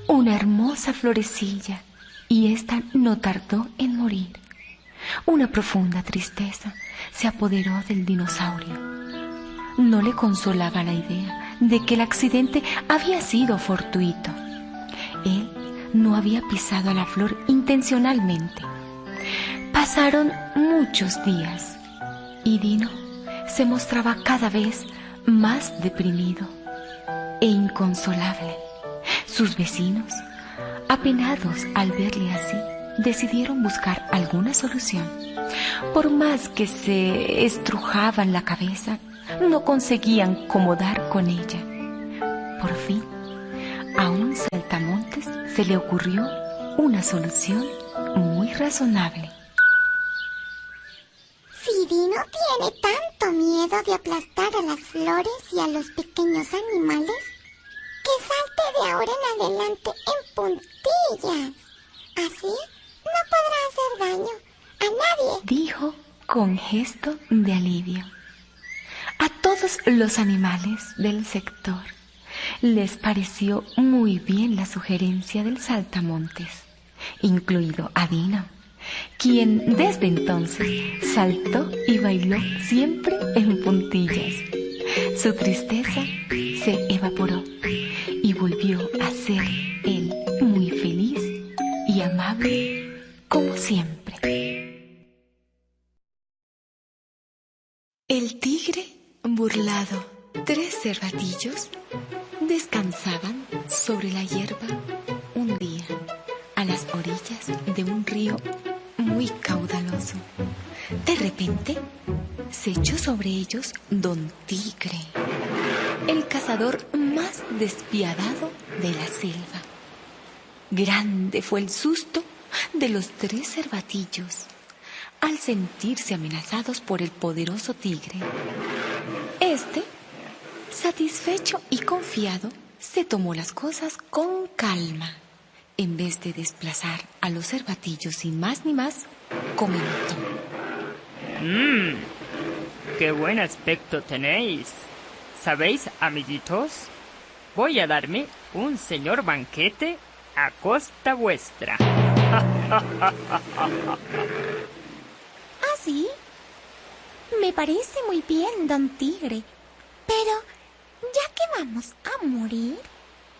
una hermosa florecilla y ésta no tardó en morir. Una profunda tristeza se apoderó del dinosaurio. No le consolaba la idea de que el accidente había sido fortuito. Él no había pisado a la flor intencionalmente. Pasaron muchos días y Dino se mostraba cada vez más deprimido e inconsolable. Sus vecinos, apenados al verle así, decidieron buscar alguna solución. Por más que se estrujaban la cabeza, no conseguían acomodar con ella. Por fin, a un saltamontes se le ocurrió una solución muy razonable. Si Dino tiene tanto miedo de aplastar a las flores y a los pequeños animales, que salte de ahora en adelante en puntillas. Así no podrá hacer daño a nadie, dijo con gesto de alivio. A todos los animales del sector les pareció muy bien la sugerencia del saltamontes, incluido a Dino, quien desde entonces saltó y bailó siempre en puntillas. Su tristeza se evaporó y volvió a ser él muy feliz y amable como siempre. El tigre burlado. 3 cervatillos descansaban sobre la hierba un día a las orillas de un río muy caudaloso. De repente se echó sobre ellos Don Tigre, el cazador más despiadado de la selva. Grande fue el susto de los 3 cervatillos al sentirse amenazados por el poderoso tigre. Este, satisfecho y confiado, se tomó las cosas con calma. En vez de desplazar a los cervatillos sin más ni más, comentó: ¡Qué buen aspecto tenéis! ¿Sabéis, amiguitos? Voy a darme un señor banquete a costa vuestra. ¿Ah, sí? Me parece muy bien, Don Tigre. Pero, ya que vamos a morir,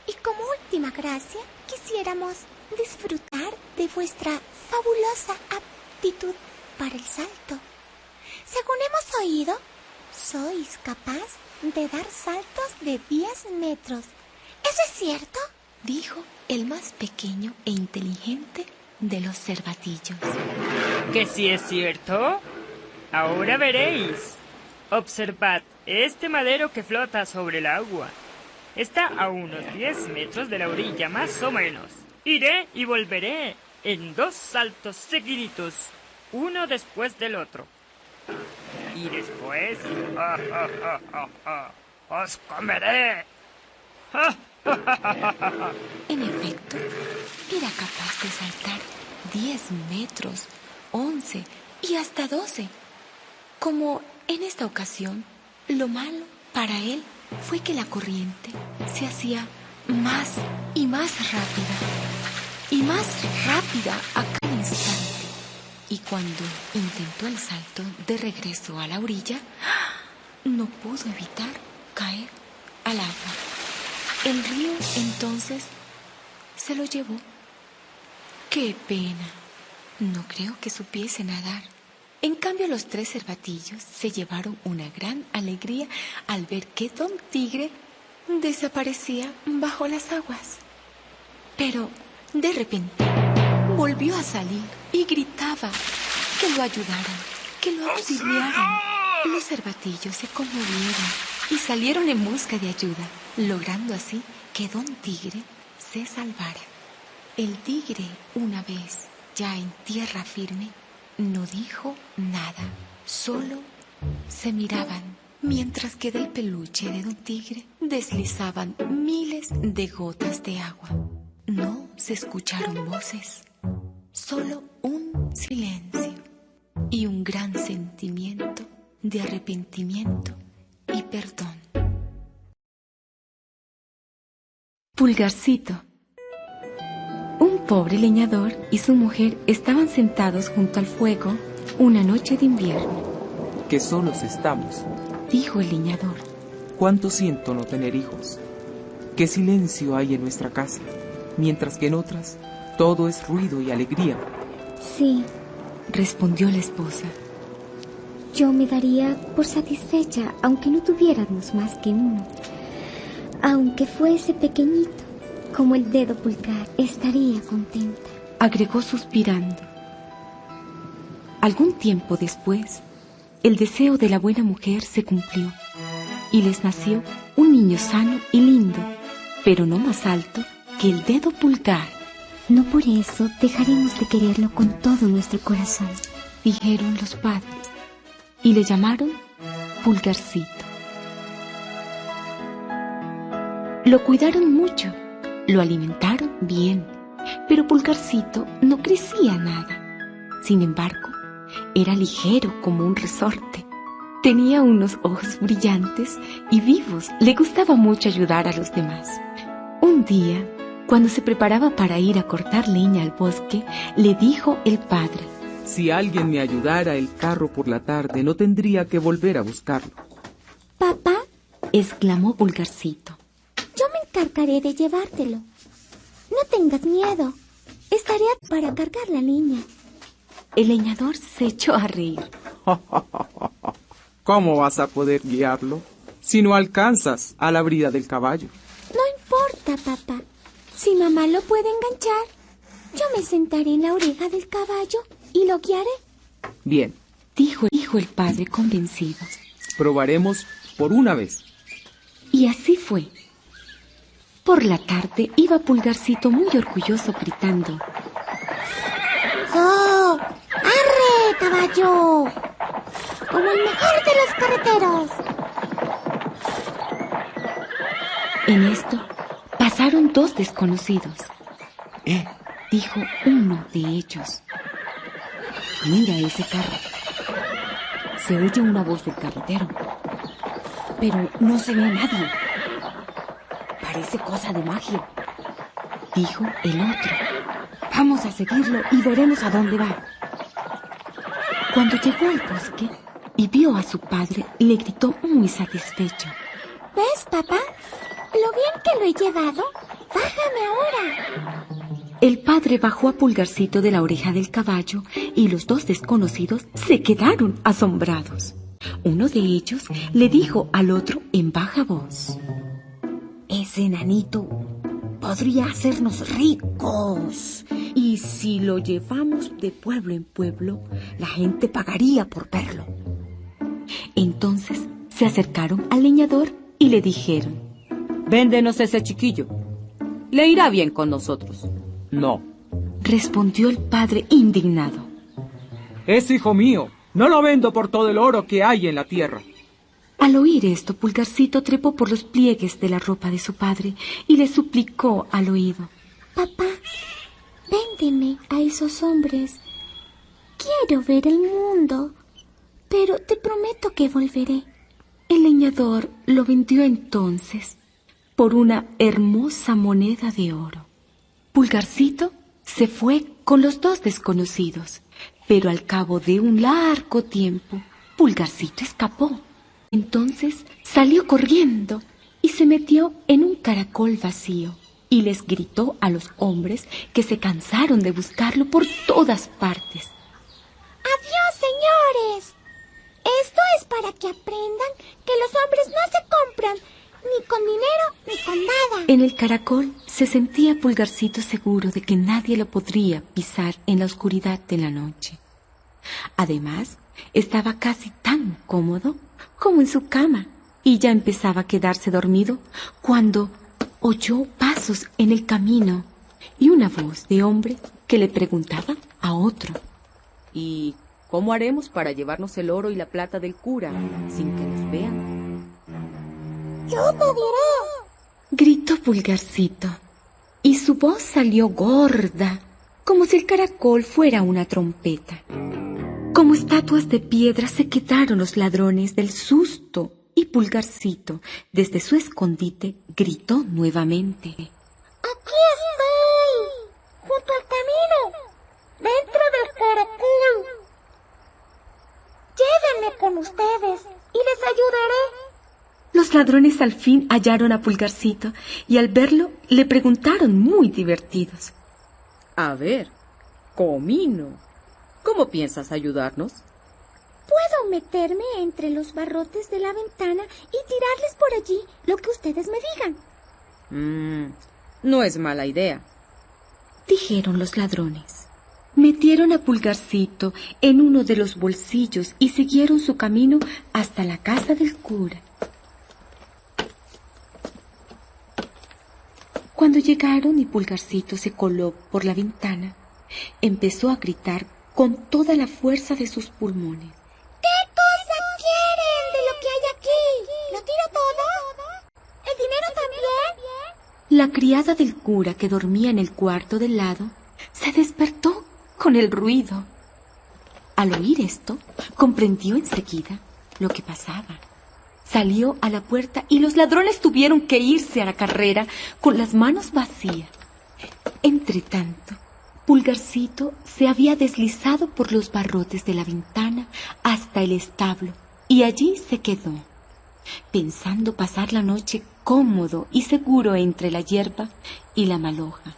y como última gracia, quisiéramos disfrutar de vuestra fabulosa aptitud para el salto. Según hemos oído, sois capaz de dar saltos de 10 metros. ¿Eso es cierto?, dijo el más pequeño e inteligente de los cervatillos. ¿Que sí es cierto? Ahora veréis. Observad este madero que flota sobre el agua. Está a unos 10 metros de la orilla, más o menos. Iré y volveré en 2 saltos seguiditos, uno después del otro. Y después, ¡os comeré! En efecto, era capaz de saltar 10 metros, 11 y hasta 12. Como en esta ocasión, lo malo para él fue que la corriente se hacía más y más rápida a cada instante. Y cuando intentó el salto de regreso a la orilla, no pudo evitar caer al agua. El río entonces se lo llevó. ¡Qué pena! No creo que supiese nadar. En cambio, los 3 cervatillos se llevaron una gran alegría al ver que Don Tigre desaparecía bajo las aguas. Pero, de repente, volvió a salir y gritaba que lo ayudaran, que lo auxiliaran. Los cervatillos se conmovieron y salieron en busca de ayuda, logrando así que Don Tigre se salvara. El tigre, una vez ya en tierra firme, no dijo nada, solo se miraban, mientras que del peluche de don Tigre deslizaban miles de gotas de agua. No se escucharon voces, solo un silencio y un gran sentimiento de arrepentimiento y perdón. Pulgarcito. Un pobre leñador y su mujer estaban sentados junto al fuego una noche de invierno. Que solos estamos, Dijo el leñador. cuánto siento no tener hijos. Qué silencio hay en nuestra casa, mientras que en otras todo es ruido y alegría. Sí, Respondió la esposa. yo me daría por satisfecha aunque no tuviéramos más que uno. Aunque fuese pequeñito, como el dedo pulgar, estaría contenta. Agregó suspirando. Algún tiempo después, el deseo de la buena mujer se cumplió y les nació un niño sano y lindo, pero no más alto que el dedo pulgar. No por eso dejaremos de quererlo con todo nuestro corazón, Dijeron los padres y le llamaron Pulgarcito. Lo cuidaron mucho, lo alimentaron bien, pero Pulgarcito no crecía nada. Sin embargo, era ligero como un resorte. Tenía unos ojos brillantes y vivos. Le gustaba mucho ayudar a los demás. Un día, cuando se preparaba para ir a cortar leña al bosque, le dijo el padre: Si alguien me ayudara el carro por la tarde, no tendría que volver a buscarlo. Papá, exclamó Pulgarcito. yo me encargaré de llevártelo. No tengas miedo. Estaré para cargar la leña. El leñador se echó a reír. ¿Cómo vas a poder guiarlo si no alcanzas a la brida del caballo? No importa, papá. Si mamá lo puede enganchar, yo me sentaré en la oreja del caballo y lo guiaré. Bien, Dijo el padre convencido. probaremos por una vez. Y así fue. Por la tarde iba Pulgarcito muy orgulloso gritando: ¡Oh! ¡Arre, caballo! ¡Como el mejor de los carreteros! En esto pasaron dos desconocidos. Dijo uno de ellos: Mira ese carro. Se oye una voz del carretero, pero no se ve a nadie. Parece cosa de magia. Dijo el otro: Vamos a seguirlo y veremos a dónde va. Cuando llegó al bosque y vio a su padre, le gritó muy satisfecho: ¿Ves, papá? Lo bien que lo he llevado. Bájame ahora. El padre bajó a Pulgarcito de la oreja del caballo y los dos desconocidos se quedaron asombrados. Uno de ellos le dijo al otro en baja voz: Ese enanito podría hacernos ricos. Y si lo llevamos de pueblo en pueblo, la gente pagaría por verlo. Entonces se acercaron al leñador y le dijeron: Véndenos ese chiquillo. Le irá bien con nosotros. No, Respondió el padre indignado. es hijo mío. No lo vendo por todo el oro que hay en la tierra. Al oír esto, Pulgarcito trepó por los pliegues de la ropa de su padre y le suplicó al oído: Papá, véndeme a esos hombres. Quiero ver el mundo, pero te prometo que volveré. El leñador lo vendió entonces por una hermosa moneda de oro. Pulgarcito se fue con los dos desconocidos, pero al cabo de un largo tiempo, Pulgarcito escapó. Entonces salió corriendo y se metió en un caracol vacío y les gritó a los hombres que se cansaron de buscarlo por todas partes: ¡Adiós, señores! Esto es para que aprendan que los hombres no se compran ni con dinero ni con nada. En el caracol se sentía Pulgarcito seguro de que nadie lo podría pisar en la oscuridad de la noche. Además, estaba casi tan cómodo como en su cama y ya empezaba a quedarse dormido cuando oyó pasos en el camino y una voz de hombre que le preguntaba a otro. ¿Y cómo haremos para llevarnos el oro y la plata del cura sin que nos vean? ¡Yo te diré! Gritó Pulgarcito, y su voz salió gorda, como si el caracol fuera una trompeta. Como estatuas de piedra se quedaron los ladrones del susto, y Pulgarcito, desde su escondite, gritó nuevamente. ¡Aquí estoy! ¡Junto al camino! ¡Dentro del caracol! Llévenme con ustedes y les ayudaré. Los ladrones al fin hallaron a Pulgarcito y al verlo le preguntaron muy divertidos. A ver, Comino, ¿cómo piensas ayudarnos? Puedo meterme entre los barrotes de la ventana y tirarles por allí lo que ustedes me digan. No es mala idea, dijeron los ladrones. Metieron a Pulgarcito en uno de los bolsillos y siguieron su camino hasta la casa del cura. Cuando llegaron y Pulgarcito se coló por la ventana, empezó a gritar con toda la fuerza de sus pulmones. ¿Qué cosa quieren de lo que hay aquí? ¿Lo tiro todo? ¿El dinero también? La criada del cura, que dormía en el cuarto del lado, se despertó con el ruido. Al oír esto, comprendió enseguida lo que pasaba. Salió a la puerta y los ladrones tuvieron que irse a la carrera con las manos vacías. Entretanto, Pulgarcito se había deslizado por los barrotes de la ventana hasta el establo y allí se quedó, pensando pasar la noche cómodo y seguro entre la hierba y la maloja.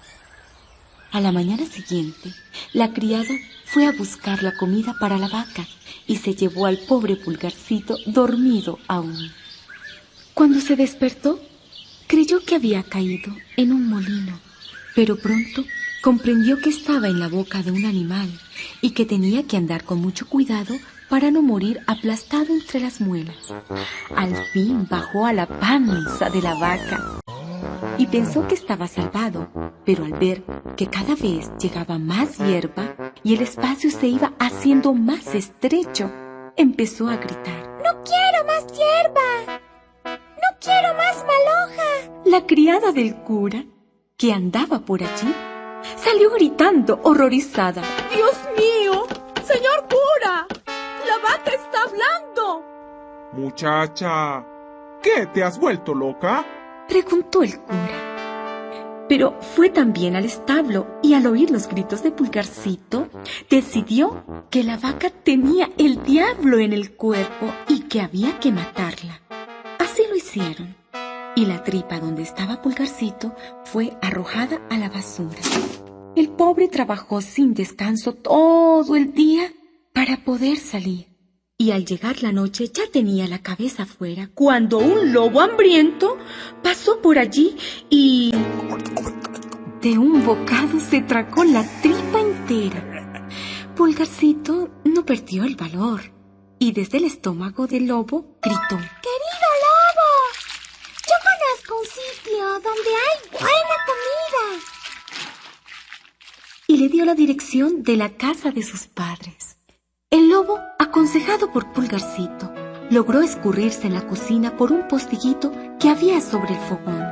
A la mañana siguiente, la criada fue a buscar la comida para la vaca y se llevó al pobre Pulgarcito dormido aún. Cuando se despertó, creyó que había caído en un molino, pero pronto comprendió que estaba en la boca de un animal y que tenía que andar con mucho cuidado para no morir aplastado entre las muelas. Al fin bajó a la panza de la vaca y pensó que estaba salvado, pero al ver que cada vez llegaba más hierba y el espacio se iba haciendo más estrecho, empezó a gritar. ¡No quiero más hierba! ¡No quiero más maloja! La criada del cura, que andaba por allí, salió gritando horrorizada. ¡Dios mío! ¡Señor cura! ¡La vaca está hablando! Muchacha, ¿qué? ¿Te has vuelto loca? Preguntó el cura. Pero fue también al establo y al oír los gritos de Pulgarcito, decidió que la vaca tenía el diablo en el cuerpo y que había que matarla. Así lo hicieron, y la tripa donde estaba Pulgarcito fue arrojada a la basura. El pobre trabajó sin descanso todo el día para poder salir. Y al llegar la noche ya tenía la cabeza afuera, cuando un lobo hambriento pasó por allí y de un bocado se tragó la tripa entera. Pulgarcito no perdió el valor y desde el estómago del lobo gritó. ¡Querido lobo! Yo conozco un sitio donde hay buena comida. Y le dio la dirección de la casa de sus padres. El lobo, aconsejado por Pulgarcito, logró escurrirse en la cocina por un postiguito que había sobre el fogón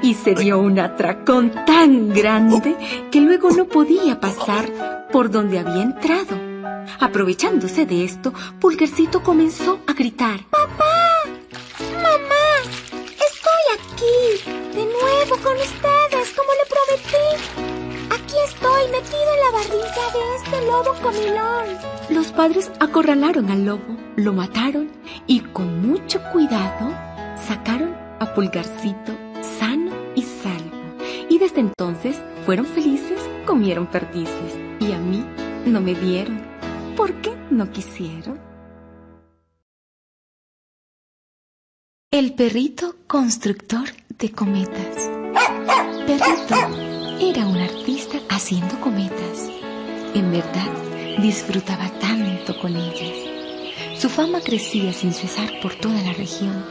y se dio un atracón tan grande que luego no podía pasar por donde había entrado. Aprovechándose de esto, Pulgarcito comenzó a gritar. ¡Papá! ¡Mamá! ¡Estoy aquí! De nuevo con ustedes, como le prometí. Aquí estoy metido en la barriga de este lobo comilón. Los padres acorralaron al lobo, lo mataron y con mucho cuidado sacaron a Pulgarcito sano y salvo. Y desde entonces fueron felices, comieron perdices y a mí no me dieron. ¿Por qué no quisieron? El perrito constructor de cometas. Perrito era un artista haciendo cometas. En verdad, disfrutaba tanto con ellas. Su fama crecía sin cesar por toda la región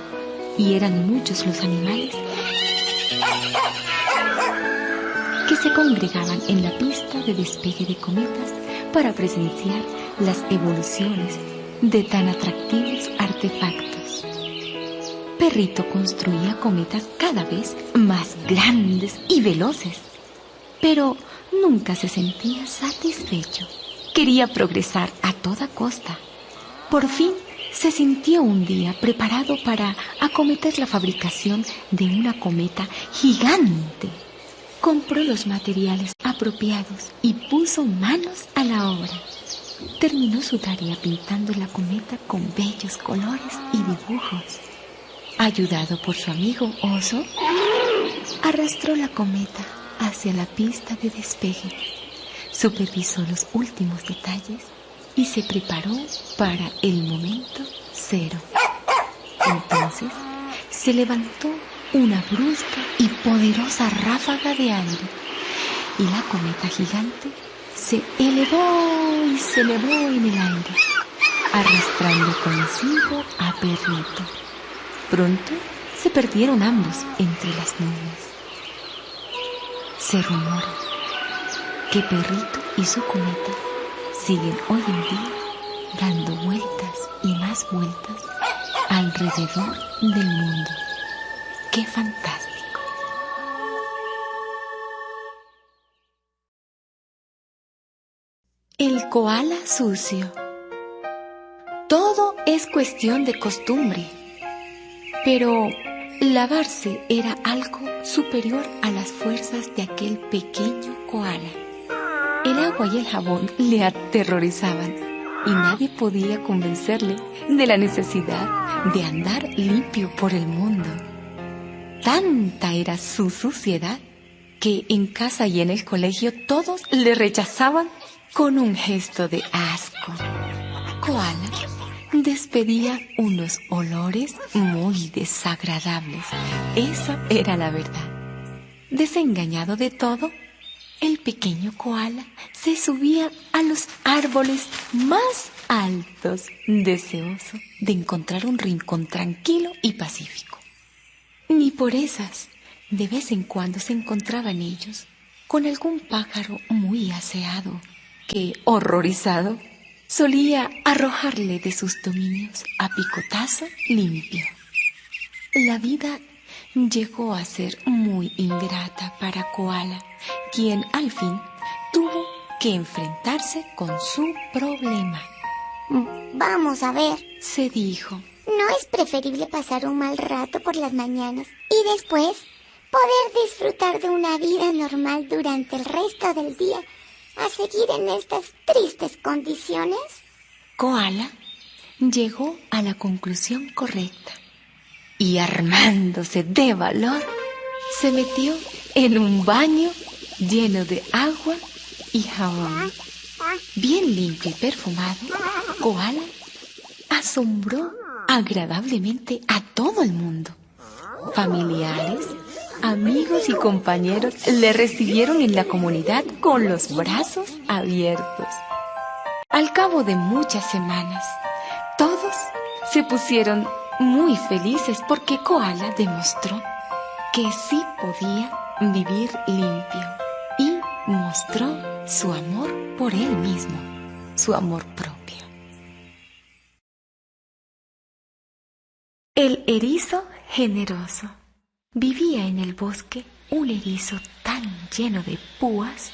y eran muchos los animales que se congregaban en la pista de despegue de cometas para presenciar las evoluciones de tan atractivos artefactos. Perrito construía cometas cada vez más grandes y veloces, pero nunca se sentía satisfecho. Quería progresar a toda costa. Por fin se sintió un día preparado para acometer la fabricación de una cometa gigante. Compró los materiales apropiados y puso manos a la obra. Terminó su tarea pintando la cometa con bellos colores y dibujos. Ayudado por su amigo oso, arrastró la cometa hacia la pista de despegue. Supervisó los últimos detalles y se preparó para el momento cero. Entonces se levantó una brusca y poderosa ráfaga de aire y la cometa gigante se elevó y se elevó en el aire, arrastrando consigo a Perrito. Pronto se perdieron ambos entre las nubes. Se rumora que Perrito y su cometa siguen hoy en día dando vueltas y más vueltas alrededor del mundo. ¡Qué fantástico! El koala sucio. Todo es cuestión de costumbre, pero lavarse era algo superior a las fuerzas de aquel pequeño koala. El agua y el jabón le aterrorizaban y nadie podía convencerle de la necesidad de andar limpio por el mundo. Tanta era su suciedad que en casa y en el colegio todos le rechazaban con un gesto de asco. Koala despedía unos olores muy desagradables. Esa era la verdad. Desengañado de todo, el pequeño koala se subía a los árboles más altos, deseoso de encontrar un rincón tranquilo y pacífico. Ni por esas, de vez en cuando se encontraban ellos con algún pájaro muy aseado que, horrorizado, solía arrojarle de sus dominios a picotazo limpio. La vida llegó a ser muy ingrata para Koala, quien al fin tuvo que enfrentarse con su problema. Vamos a ver, se dijo. ¿No es preferible pasar un mal rato por las mañanas y después poder disfrutar de una vida normal durante el resto del día a seguir en estas tristes condiciones? Koala llegó a la conclusión correcta y, armándose de valor, se metió en un baño lleno de agua y jabón. Bien limpio y perfumado, Koala asombró agradablemente a todo el mundo. Familiares, amigos y compañeros le recibieron en la comunidad con los brazos abiertos. Al cabo de muchas semanas, todos se pusieron muy felices porque Koala demostró que sí podía vivir limpio y mostró su amor por él mismo, su amor propio. El erizo generoso. Vivía en el bosque un erizo tan lleno de púas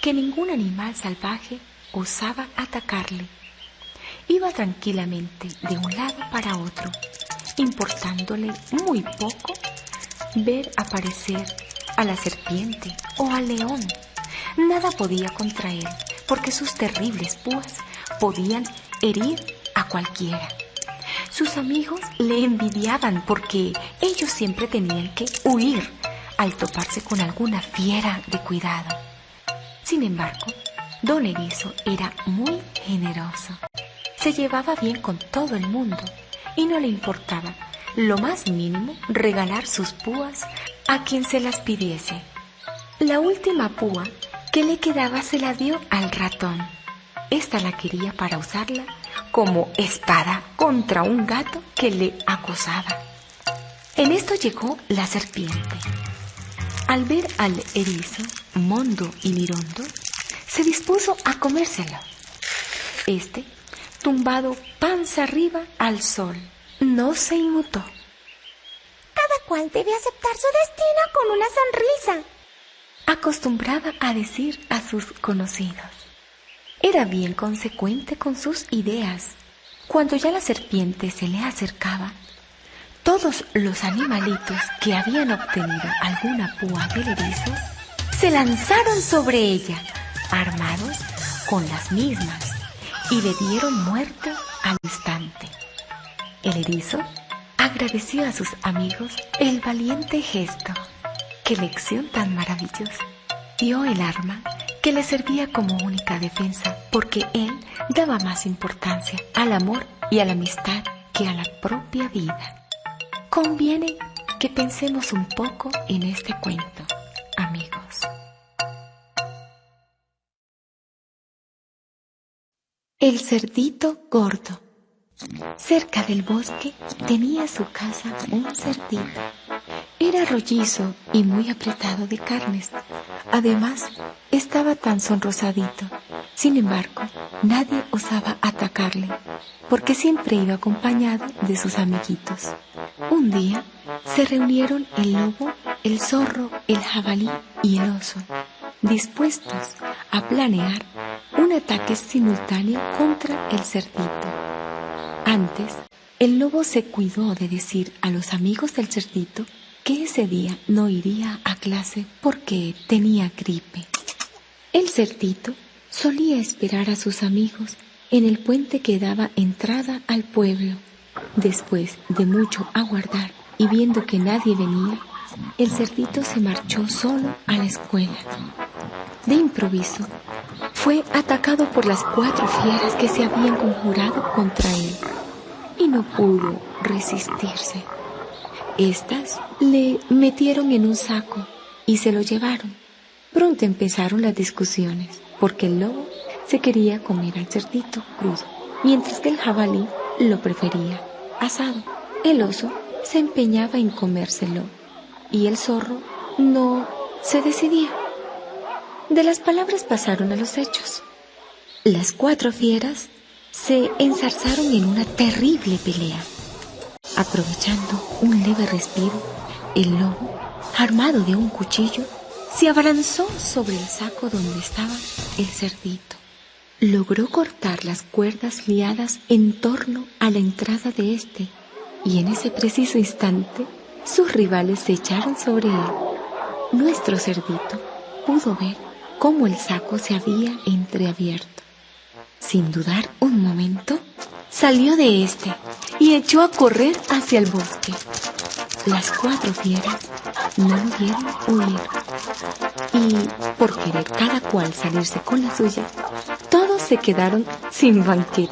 que ningún animal salvaje osaba atacarle. Iba tranquilamente de un lado para otro, importándole muy poco ver aparecer a la serpiente o al león. Nada podía contra él, porque sus terribles púas podían herir a cualquiera. Sus amigos le envidiaban porque ellos siempre tenían que huir al toparse con alguna fiera de cuidado. Sin embargo, Don Erizo era muy generoso. Se llevaba bien con todo el mundo y no le importaba lo más mínimo regalar sus púas a quien se las pidiese. La última púa que le quedaba se la dio al ratón. Esta la quería para usarla como espada contra un gato que le acosaba. En esto llegó la serpiente. Al ver al erizo, Mondo y Mirondo, se dispuso a comérselo. Este, tumbado panza arriba al sol, no se inmutó. Cada cual debe aceptar su destino con una sonrisa, acostumbrada a decir a sus conocidos. Era bien consecuente con sus ideas. Cuando ya la serpiente se le acercaba, todos los animalitos que habían obtenido alguna púa del erizo se lanzaron sobre ella, armados con las mismas, y le dieron muerte al instante. El erizo agradeció a sus amigos el valiente gesto. ¡Qué lección tan maravillosa! Dio el arma que le servía como única defensa, porque él daba más importancia al amor y a la amistad que a la propia vida. Conviene que pensemos un poco en este cuento, amigos. El cerdito gordo. Cerca del bosque tenía su casa un cerdito. Era rollizo y muy apretado de carnes. Además, estaba tan sonrosadito. Sin embargo, nadie osaba atacarle, porque siempre iba acompañado de sus amiguitos. Un día se reunieron el lobo, el zorro, el jabalí y el oso, dispuestos a planear un ataque simultáneo contra el cerdito. Antes, el lobo se cuidó de decir a los amigos del cerdito que ese día no iría a clase porque tenía gripe. El cerdito solía esperar a sus amigos en el puente que daba entrada al pueblo. Después de mucho aguardar y viendo que nadie venía, el cerdito se marchó solo a la escuela. De improviso, fue atacado por las 4 fieras que se habían conjurado contra él y no pudo resistirse. Estas le metieron en un saco y se lo llevaron. Pronto empezaron las discusiones, porque el lobo se quería comer al cerdito crudo, mientras que el jabalí lo prefería asado. El oso se empeñaba en comérselo y el zorro no se decidía. De las palabras pasaron a los hechos. Las 4 fieras se enzarzaron en una terrible pelea. Aprovechando un leve respiro, el lobo, armado de un cuchillo, se abalanzó sobre el saco donde estaba el cerdito. Logró cortar las cuerdas liadas en torno a la entrada de este, y en ese preciso instante sus rivales se echaron sobre él. Nuestro cerdito pudo ver cómo el saco se había entreabierto. Sin dudar un momento, salió de este y echó a correr hacia el bosque. Las 4 fieras no lo vieron huir y, por querer cada cual salirse con la suya, todos se quedaron sin banquete.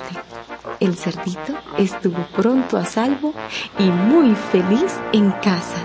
El cerdito estuvo pronto a salvo y muy feliz en casa.